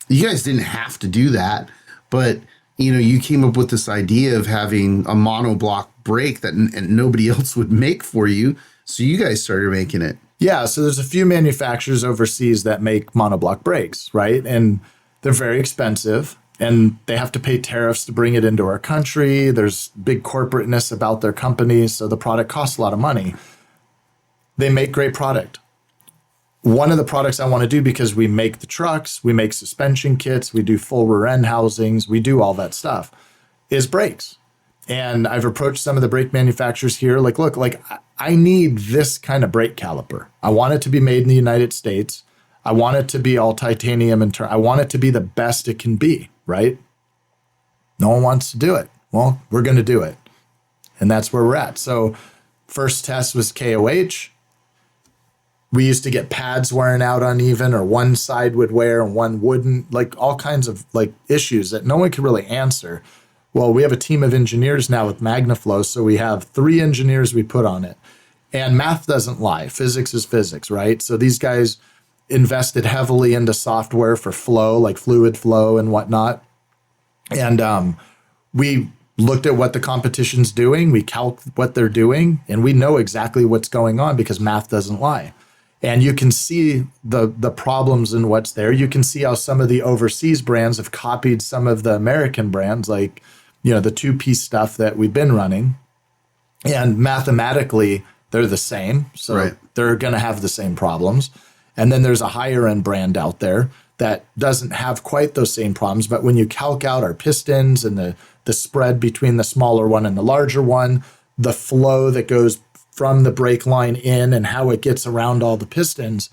Speaker 1: guys didn't have to do that, but, you came up with this idea of having a monoblock brake that nobody else would make for you. So you guys started making it.
Speaker 2: Yeah. So there's a few manufacturers overseas that make monoblock brakes, right? And they're very expensive and they have to pay tariffs to bring it into our country. There's big corporateness about their companies. So the product costs a lot of money. They make great product. One of the products I want to do, because we make the trucks, we make suspension kits, we do full rear end housings, we do all that stuff, is brakes. And I've approached some of the brake manufacturers here, look, I need this kind of brake caliper. I want it to be made in the United States. I want it to be all titanium and I want it to be the best it can be, right? No one wants to do it. Well, we're going to do it. And that's where we're at. So first test was KOH. We used to get pads wearing out uneven, or one side would wear and one wouldn't, like all kinds of issues that no one could really answer. Well, we have a team of engineers now with Magnaflow. So we have 3 engineers we put on it, and math doesn't lie. Physics is physics, right? So these guys invested heavily into software for flow, like fluid flow and whatnot. And we looked at what the competition's doing. We calc what they're doing, and we know exactly what's going on because math doesn't lie. And you can see the problems in what's there. You can see how some of the overseas brands have copied some of the American brands, like, the 2-piece stuff that we've been running. And mathematically, they're the same. So they're going to have the same problems. And then there's a higher end brand out there that doesn't have quite those same problems. But when you calc out our pistons and the spread between the smaller one and the larger one, the flow that goes from the brake line in and how it gets around all the pistons,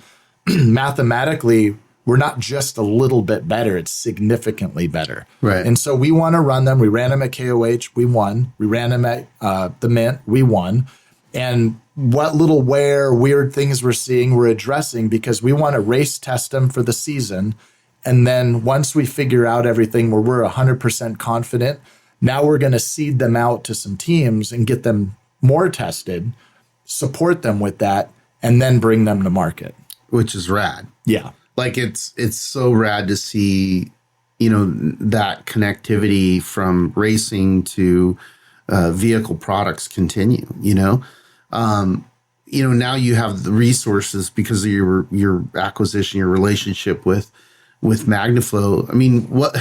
Speaker 2: mathematically, we're not just a little bit better, it's significantly better.
Speaker 1: Right.
Speaker 2: And so we want to run them. We ran them at KOH, we won. We ran them at the Mint, we won. And what little weird things we're seeing, we're addressing because we want to race test them for the season. And then once we figure out everything where we're 100% confident, now we're going to seed them out to some teams and get them more tested, support them with that, and then bring them to market.
Speaker 1: Which is rad.
Speaker 2: Yeah.
Speaker 1: It's so rad to see, that connectivity from racing to vehicle products continue, now you have the resources because of your acquisition, your relationship with with Magnaflow. I mean, what?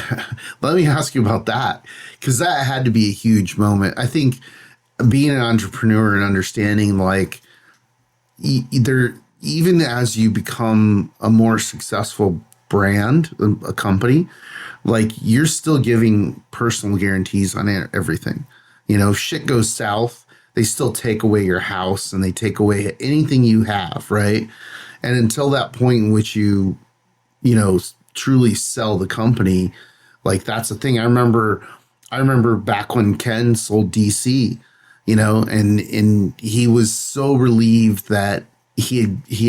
Speaker 1: Let me ask you about that, because that had to be a huge moment. I think being an entrepreneur and understanding like either even as you become a more successful brand, a company, like you're still giving personal guarantees on everything. You know, if shit goes south, they still take away your house and they take away anything you have, right? And until that point in which you know, truly sell the company, like that's the thing. I remember back when Ken sold DC, you know, and he was so relieved that he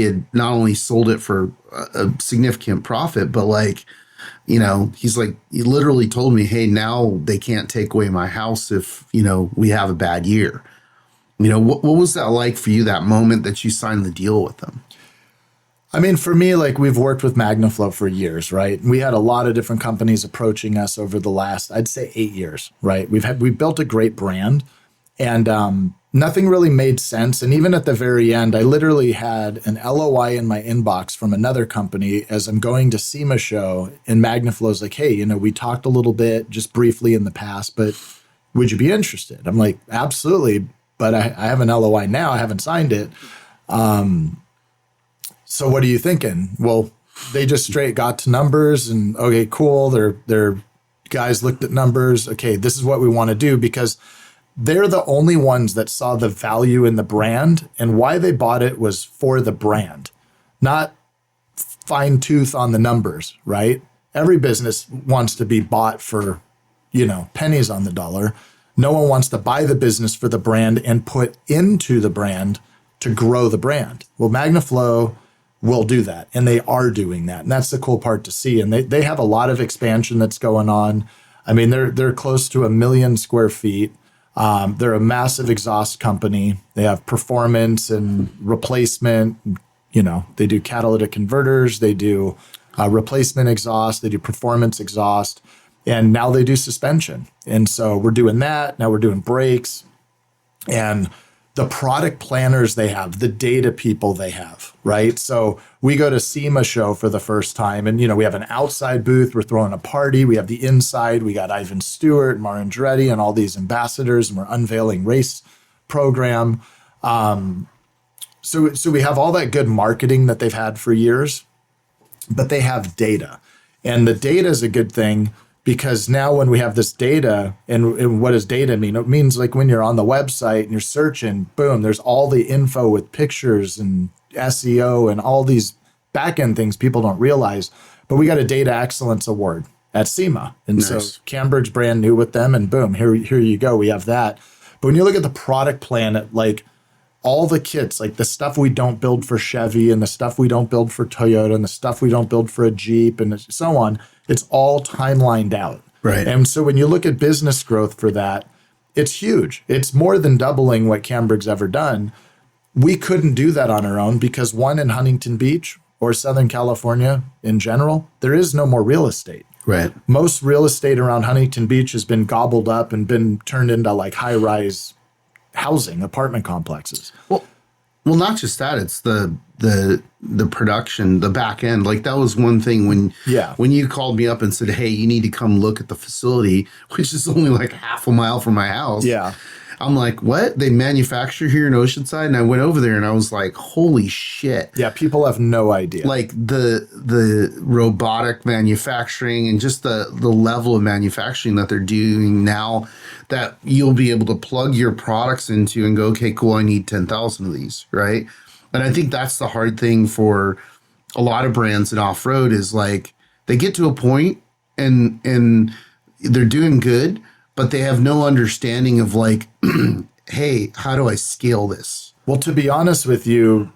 Speaker 1: had not only sold it for a significant profit, but like, you know, he's like, he literally told me, hey, now they can't take away my house if, you know, we have a bad year. You know, what was that like for you, that moment that you signed the deal with them?
Speaker 2: I mean, for me, like we've worked with Magnaflow for years, right? We had a lot of different companies approaching us over the last, I'd say 8 years, right? We've built a great brand, and nothing really made sense. And even at the very end, I literally had an LOI in my inbox from another company as I'm going to SEMA show, and Magnaflow's like, hey, you know, we talked a little bit just briefly in the past, but would you be interested? I'm like, absolutely, but I have an LOI now. I haven't signed it. So what are you thinking? Well, they just straight got to numbers and okay, cool. Their guys looked at numbers. Okay, this is what we want to do, because they're the only ones that saw the value in the brand, and why they bought it was for the brand, not fine tooth on the numbers, right? Every business wants to be bought for, you know, pennies on the dollar. No one wants to buy the business for the brand and put into the brand to grow the brand. Well, Magnaflow will do that, and they are doing that. And that's the cool part to see. And they have a lot of expansion that's going on. I mean, they're close to 1 million square feet. They're a massive exhaust company. They have performance and replacement. You know, they do catalytic converters. They do replacement exhaust. They do performance exhaust. And now they do suspension. And so we're doing that. Now we're doing brakes. And the product planners they have, the data people they have, right? So we go to SEMA show for the first time, and, you know, we have an outside booth. We're throwing a party. We have the inside. We got Ivan Stewart, Marin Andretti, and all these ambassadors, and we're unveiling race program. So we have all that good marketing that they've had for years, but they have data. And the data is a good thing, because now when we have this data, and what does data mean? It means like when you're on the website and you're searching, boom, there's all the info with pictures and SEO and all these back-end things people don't realize. But we got a data excellence award at SEMA. And
Speaker 1: Nice.
Speaker 2: So Camburg's brand new with them, and boom, here you go. We have that. But when you look at the product plan, like all the kits, like the stuff we don't build for Chevy and the stuff we don't build for Toyota and the stuff we don't build for a Jeep and so on, it's all timelined out.
Speaker 1: Right.
Speaker 2: And so when you look at business growth for that, it's huge. It's more than doubling what Camburg's ever done. We couldn't do that on our own because, one, in Huntington Beach or Southern California in general, there is no more real estate.
Speaker 1: Right.
Speaker 2: Most real estate around Huntington Beach has been gobbled up and been turned into like high-rise housing, apartment complexes.
Speaker 1: Well, not just that, it's the production, the back end. Like that was one thing when you called me up and said, hey, you need to come look at the facility, which is only like half a mile from my house.
Speaker 2: Yeah.
Speaker 1: I'm like, what? They manufacture here in Oceanside? And I went over there and I was like, holy shit.
Speaker 2: Yeah, people have no idea.
Speaker 1: Like the robotic manufacturing and just the level of manufacturing that they're doing now, that you'll be able to plug your products into and go, okay, cool, I need 10,000 of these, right? And I think that's the hard thing for a lot of brands in off-road is like they get to a point and they're doing good, but they have no understanding of like, hey, how do I scale this?
Speaker 2: Well, to be honest with you,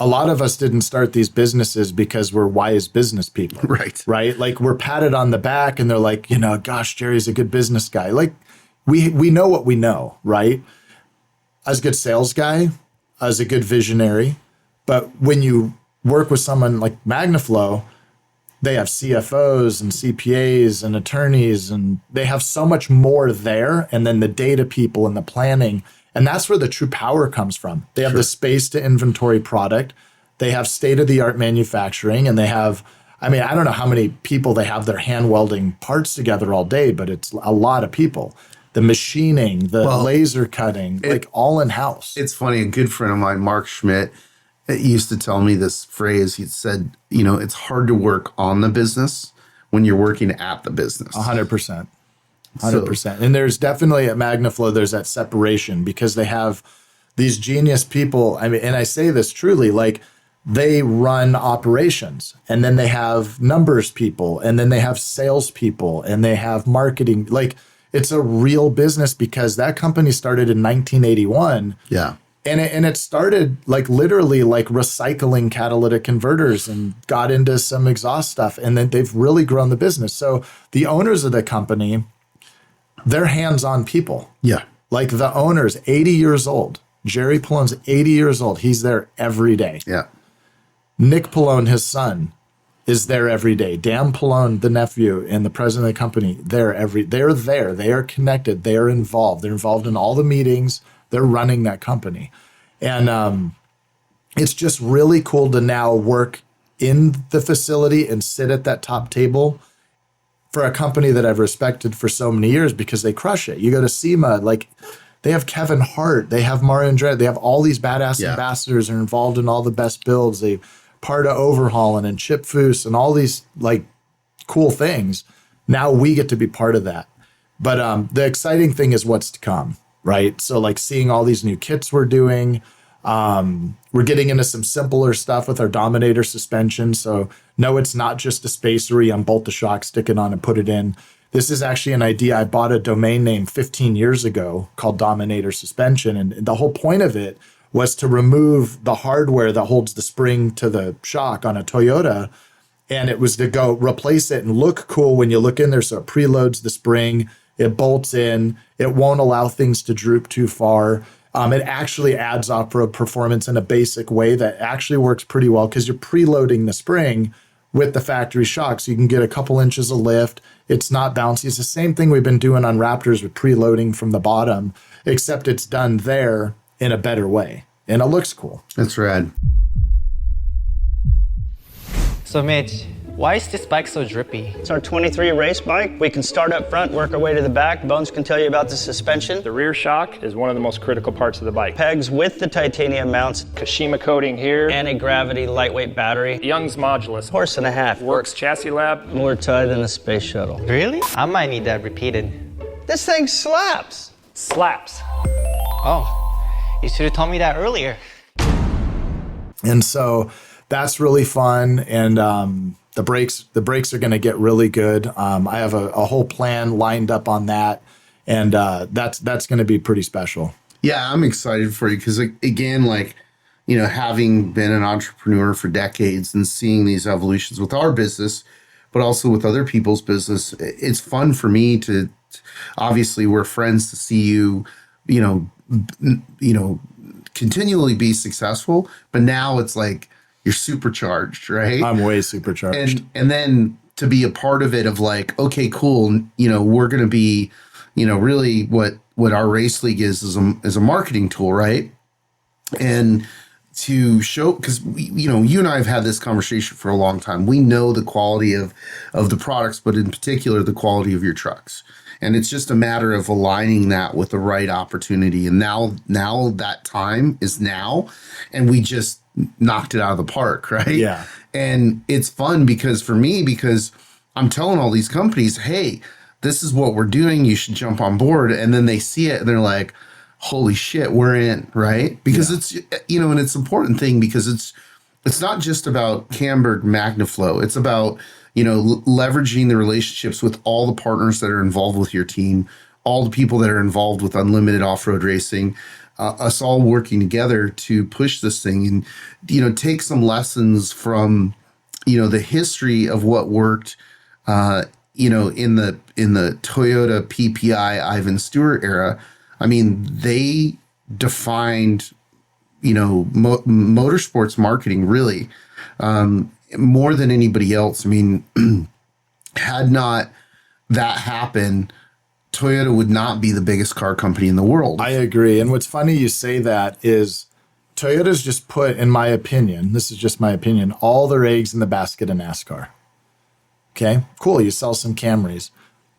Speaker 2: a lot of us didn't start these businesses because we're wise business people.
Speaker 1: Right.
Speaker 2: Right? Like we're patted on the back and they're like, you know, gosh, Jerry's a good business guy. Like we know what we know, right? As a good sales guy, as a good visionary. But when you work with someone like Magnaflow, they have CFOs and CPAs and attorneys, and they have so much more there. And then the data people and the planning. And that's where the true power comes from. They have the space to inventory product. They have state-of-the-art manufacturing, and they have, I mean, I don't know how many people they have their hand welding parts together all day, but it's a lot of people. The machining, the laser cutting, like all in house.
Speaker 1: It's funny. A good friend of mine, Mark Schmidt, used to tell me this phrase. He said, it's hard to work on the business when you're working at the business.
Speaker 2: 100%. 100%. And there's definitely at Magnaflow, there's that separation because they have these genius people. I mean, and I say this truly, like, they run operations, and then they have numbers people, and then they have sales people, and they have marketing. Like, it's a real business because that company started in 1981.
Speaker 1: Yeah.
Speaker 2: And it started like literally like recycling catalytic converters and got into some exhaust stuff. And then they've really grown the business. So the owners of the company, they're hands-on people.
Speaker 1: Yeah.
Speaker 2: Like the owner's 80 years old. Jerry Pallone's 80 years old. He's there every day.
Speaker 1: Yeah.
Speaker 2: Nick Pallone, his son, is there every day. Dan Pallone, the nephew and the president of the company, they're there. They are connected. They are involved. They're involved in all the meetings. They're running that company. And it's just really cool to now work in the facility and sit at that top table for a company that I've respected for so many years because they crush it. You go to SEMA, like they have Kevin Hart, they have Mario Andretti, they have all these badass ambassadors are involved in all the best builds. They part of overhauling and Chip Foose and all these like cool things. Now we get to be part of that. But the exciting thing is what's to come, right? So like seeing all these new kits we're doing. We're getting into some simpler stuff with our Dominator suspension. So no, it's not just a spacer where you unbolt the shock, stick it on and put it in. This is actually an idea. I bought a domain name 15 years ago called Dominator Suspension. And the whole point of it was to remove the hardware that holds the spring to the shock on a Toyota. And it was to go replace it and look cool when you look in there. So it preloads the spring, it bolts in, it won't allow things to droop too far. It actually adds off-road performance in a basic way that actually works pretty well because you're preloading the spring with the factory shock. So you can get a couple inches of lift. It's not bouncy. It's the same thing we've been doing on Raptors with preloading from the bottom, except it's done there in a better way. And it looks cool.
Speaker 1: That's rad.
Speaker 6: So Mitch, why is this bike so drippy?
Speaker 7: It's our 23 race bike. We can start up front, work our way to the back. Bones can tell you about the suspension.
Speaker 8: The rear shock is one of the most critical parts of the bike.
Speaker 7: Pegs with the titanium mounts.
Speaker 8: Kashima coating here.
Speaker 7: Anti-gravity lightweight battery.
Speaker 8: Young's modulus.
Speaker 7: Horse and a half.
Speaker 8: Works chassis lab.
Speaker 7: More tie than a space shuttle.
Speaker 6: Really? I might need that repeated.
Speaker 7: This thing slaps.
Speaker 8: Slaps.
Speaker 6: Oh, you should have told me that earlier.
Speaker 2: And so that's really fun. And the brakes are going to get really good. I have a whole plan lined up on that. And that's going to be pretty special.
Speaker 1: Yeah, I'm excited for you because, again, like, having been an entrepreneur for decades and seeing these evolutions with our business, but also with other people's business, it's fun for me to, obviously, we're friends, to see you, continually be successful. But now it's like you're supercharged, right?
Speaker 2: I'm way supercharged.
Speaker 1: And then to be a part of it of like, okay, cool, we're going to be, really what our race league is a marketing tool, right? And to show, because you and I have had this conversation for a long time. We know the quality of the products, but in particular the quality of your trucks. And it's just a matter of aligning that with the right opportunity. And now that time is now, and we just knocked it out of the park, right?
Speaker 2: Yeah.
Speaker 1: And it's fun because I'm telling all these companies, hey, this is what we're doing. You should jump on board. And then they see it and they're like, holy shit, we're in, right? Because it's, and it's an important thing because it's not just about Camburg Magnaflow. It's about, leveraging the relationships with all the partners that are involved with your team, all the people that are involved with unlimited off-road racing, us all working together to push this thing and, take some lessons from, the history of what worked, in the Toyota PPI Ivan Stewart era. I mean, they defined, motorsports marketing really, more than anybody else. I mean, had not that happened, Toyota would not be the biggest car company in the world.
Speaker 2: I agree. And what's funny you say that is Toyota's just put, in my opinion, this is just my opinion, all their eggs in the basket of NASCAR. Okay, cool. You sell some Camrys.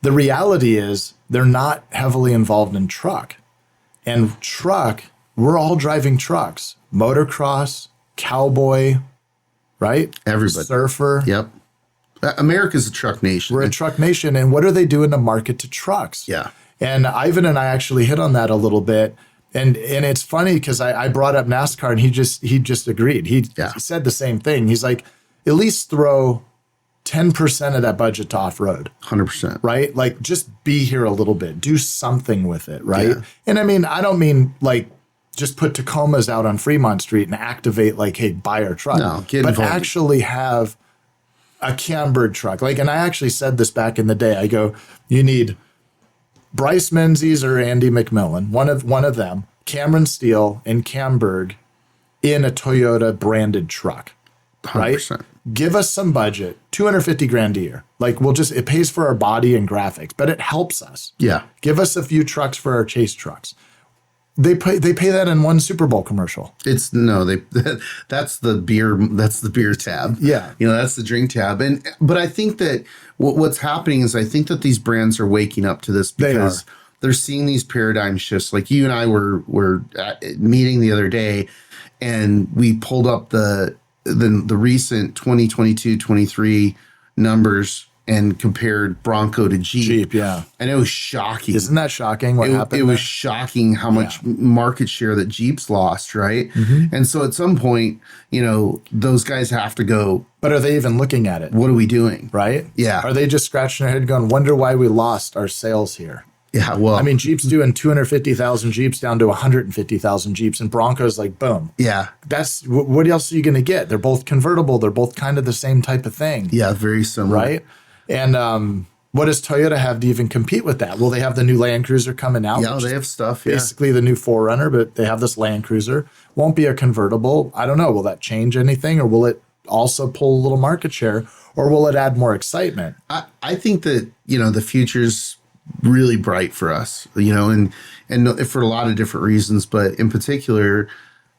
Speaker 2: The reality is they're not heavily involved in truck. And truck, we're all driving trucks. Motocross, cowboy, right?
Speaker 1: Everybody.
Speaker 2: Surfer.
Speaker 1: Yep. America's a truck nation.
Speaker 2: We're a truck nation. And what are they doing to market to trucks?
Speaker 1: Yeah.
Speaker 2: And Ivan and I actually hit on that a little bit. And it's funny because I brought up NASCAR and he just agreed. He said the same thing. He's like, at least throw 10% of that budget to off-road.
Speaker 1: 100%.
Speaker 2: Right? Like, just be here a little bit. Do something with it, right?
Speaker 1: Yeah.
Speaker 2: And I mean, I don't mean like just put Tacomas out on Fremont Street and activate like, hey, buy our truck.
Speaker 1: No, get
Speaker 2: but
Speaker 1: involved.
Speaker 2: actually have a Camburg truck. Like, and I actually said this back in the day. I go, you need Bryce Menzies or Andy McMillan, one of them, Cameron Steele and Camburg in a Toyota branded truck.
Speaker 1: 100%.
Speaker 2: Right? Give us some budget, 250 grand a year. Like, it pays for our body and graphics, but it helps us.
Speaker 1: Yeah.
Speaker 2: Give us a few trucks for our chase trucks. They pay that in one Super Bowl commercial.
Speaker 1: That's the beer tab.
Speaker 2: Yeah.
Speaker 1: That's the drink tab. But I think that what's happening is I think that these brands are waking up to this because they're seeing these paradigm shifts. Like you and I were at a meeting the other day and we pulled up the recent 2022-23 numbers and compared Bronco to Jeep.
Speaker 2: Yeah.
Speaker 1: And it was shocking.
Speaker 2: Isn't that shocking what happened?
Speaker 1: It was shocking how much market share that Jeep's lost, right? Mm-hmm. And so at some point, those guys have to go.
Speaker 2: But are they even looking at it?
Speaker 1: What are we doing?
Speaker 2: Right?
Speaker 1: Yeah.
Speaker 2: Are they just scratching their head going, wonder why we lost our sales here?
Speaker 1: Yeah, well.
Speaker 2: I mean, Jeep's doing 250,000 Jeeps down to 150,000 Jeeps, and Broncos like, boom.
Speaker 1: Yeah.
Speaker 2: That's, what else are you going to get? They're both convertible. They're both kind of the same type of thing.
Speaker 1: Yeah, very similar.
Speaker 2: Right? And what does Toyota have to even compete with that? Well, they have the new Land Cruiser coming out.
Speaker 1: Yeah, they have stuff.
Speaker 2: Basically the new 4Runner, but they have this Land Cruiser. Won't be a convertible. I don't know. Will that change anything, or will it also pull a little market share, or will it add more excitement?
Speaker 1: I think that, the future's really bright for us, and for a lot of different reasons, but in particular,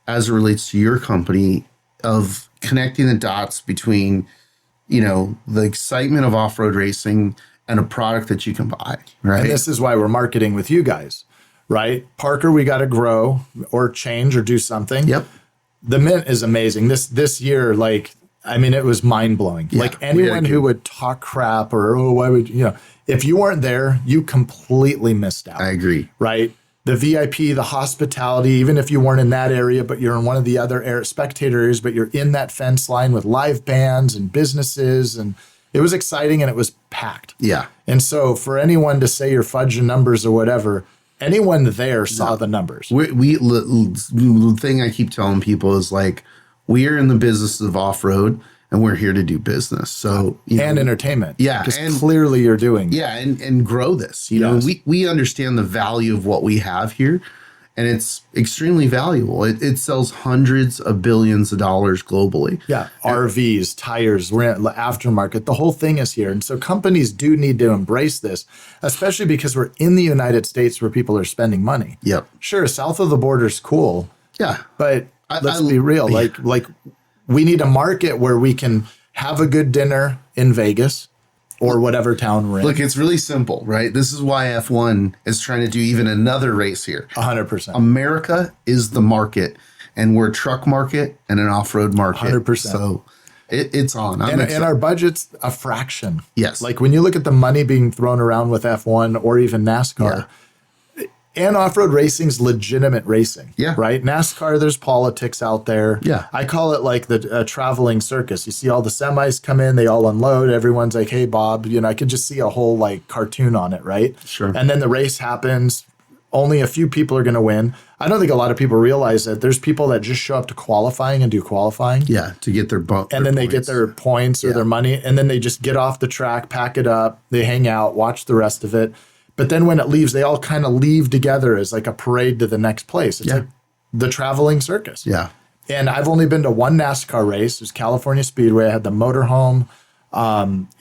Speaker 1: as it relates to your company, of connecting the dots between, the excitement of off-road racing and a product that you can buy, right?
Speaker 2: And this is why we're marketing with you guys, right? Parker, we got to grow or change or do something.
Speaker 1: Yep.
Speaker 2: The Mint is amazing. This year, it was mind-blowing.
Speaker 1: Yeah,
Speaker 2: like anyone who would talk crap or, why would, if you weren't there, you completely missed out.
Speaker 1: I agree.
Speaker 2: Right? The VIP, the hospitality, even if you weren't in that area, but you're in one of the other spectator areas, but you're in that fence line with live bands and businesses, and it was exciting and it was packed.
Speaker 1: Yeah.
Speaker 2: And so for anyone to say you're fudging numbers or whatever, anyone there saw the numbers.
Speaker 1: The thing I keep telling people is we are in the business of off-road and we're here to do business. So,
Speaker 2: and entertainment.
Speaker 1: Yeah.
Speaker 2: Because clearly you're doing.
Speaker 1: Yeah. And grow this, we understand the value of what we have here, and it's extremely valuable. It sells hundreds of billions of dollars globally.
Speaker 2: Yeah. RVs, tires, we're in aftermarket. The whole thing is here. And so companies do need to embrace this, especially because we're in the United States where people are spending money.
Speaker 1: Yep.
Speaker 2: Sure. South of the border is cool.
Speaker 1: Yeah.
Speaker 2: But let's be real. Like we need a market where we can have a good dinner in Vegas or whatever town we're in.
Speaker 1: Look, it's really simple, right? This is why F1 is trying to do even another race here.
Speaker 2: 100%.
Speaker 1: America is the market, and we're a truck market and an off-road market.
Speaker 2: 100%.
Speaker 1: So it's on.
Speaker 2: And our budget's a fraction.
Speaker 1: Yes.
Speaker 2: Like when you look at the money being thrown around with F1 or even NASCAR, and off-road racing's legitimate racing.
Speaker 1: Yeah.
Speaker 2: Right? NASCAR, there's politics out there.
Speaker 1: Yeah.
Speaker 2: I call it like the traveling circus. You see all the semis come in, they all unload. Everyone's like, hey, Bob, I could just see a whole cartoon on it, right?
Speaker 1: Sure.
Speaker 2: And then the race happens. Only a few people are going to win. I don't think a lot of people realize that there's people that just show up to qualifying and do qualifying.
Speaker 1: Yeah, to get their bump.
Speaker 2: And then they get their points or their money, and then they just get off the track, pack it up, they hang out, watch the rest of it. But then when it leaves, they all kind of leave together as like a parade to the next place. It's like the traveling circus.
Speaker 1: Yeah.
Speaker 2: And I've only been to one NASCAR race. It was California Speedway. I had the motorhome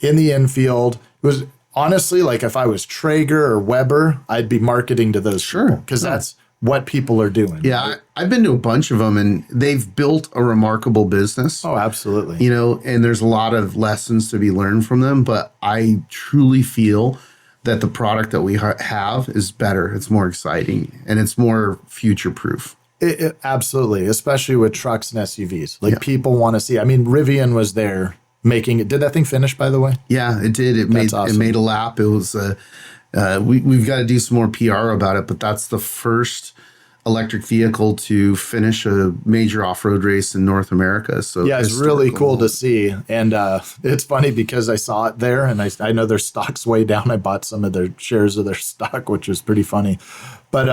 Speaker 2: in the infield. It was honestly if I was Traeger or Weber, I'd be marketing to those.
Speaker 1: Sure.
Speaker 2: Because that's what people are doing.
Speaker 1: Yeah, I've been to a bunch of them, and they've built a remarkable business.
Speaker 2: Oh, absolutely.
Speaker 1: You know, and there's a lot of lessons to be learned from them, but I truly feel that the product that we have is better. It's more exciting, and it's more future-proof.
Speaker 2: Absolutely, especially with trucks and SUVs. Like people want to see. I mean, Rivian was there making it. Did that thing finish, by the way?
Speaker 1: Yeah, it did. It made
Speaker 2: awesome.
Speaker 1: It made a lap. It was we've got to do some more PR about it, but that's the first electric vehicle to finish a major off-road race in North America. So
Speaker 2: yeah, it's really cool to see. And it's funny because I saw it there, and I know their stock's way down. I bought some of their shares of their stock, which was pretty funny. But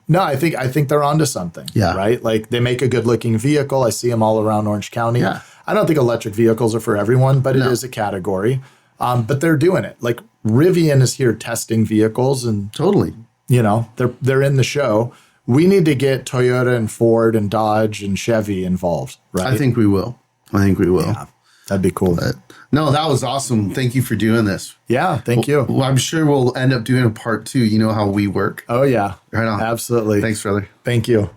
Speaker 2: no, I think they're onto something.
Speaker 1: Yeah.
Speaker 2: Right? Like they make a good-looking vehicle. I see them all around Orange County.
Speaker 1: Yeah.
Speaker 2: I don't think electric vehicles are for everyone, but it is a category. But they're doing it. Like Rivian is here testing vehicles, and
Speaker 1: Totally.
Speaker 2: you know, they're in the show. We need to get Toyota and Ford and Dodge and Chevy involved, right?
Speaker 1: I think we will.
Speaker 2: Yeah, that'd be cool.
Speaker 1: But no, that was awesome. Thank you for doing this.
Speaker 2: Yeah, thank you.
Speaker 1: Well, I'm sure we'll end up doing a part 2. You know how we work.
Speaker 2: Oh, yeah.
Speaker 1: Right on.
Speaker 2: Absolutely.
Speaker 1: Thanks, brother.
Speaker 2: Thank you.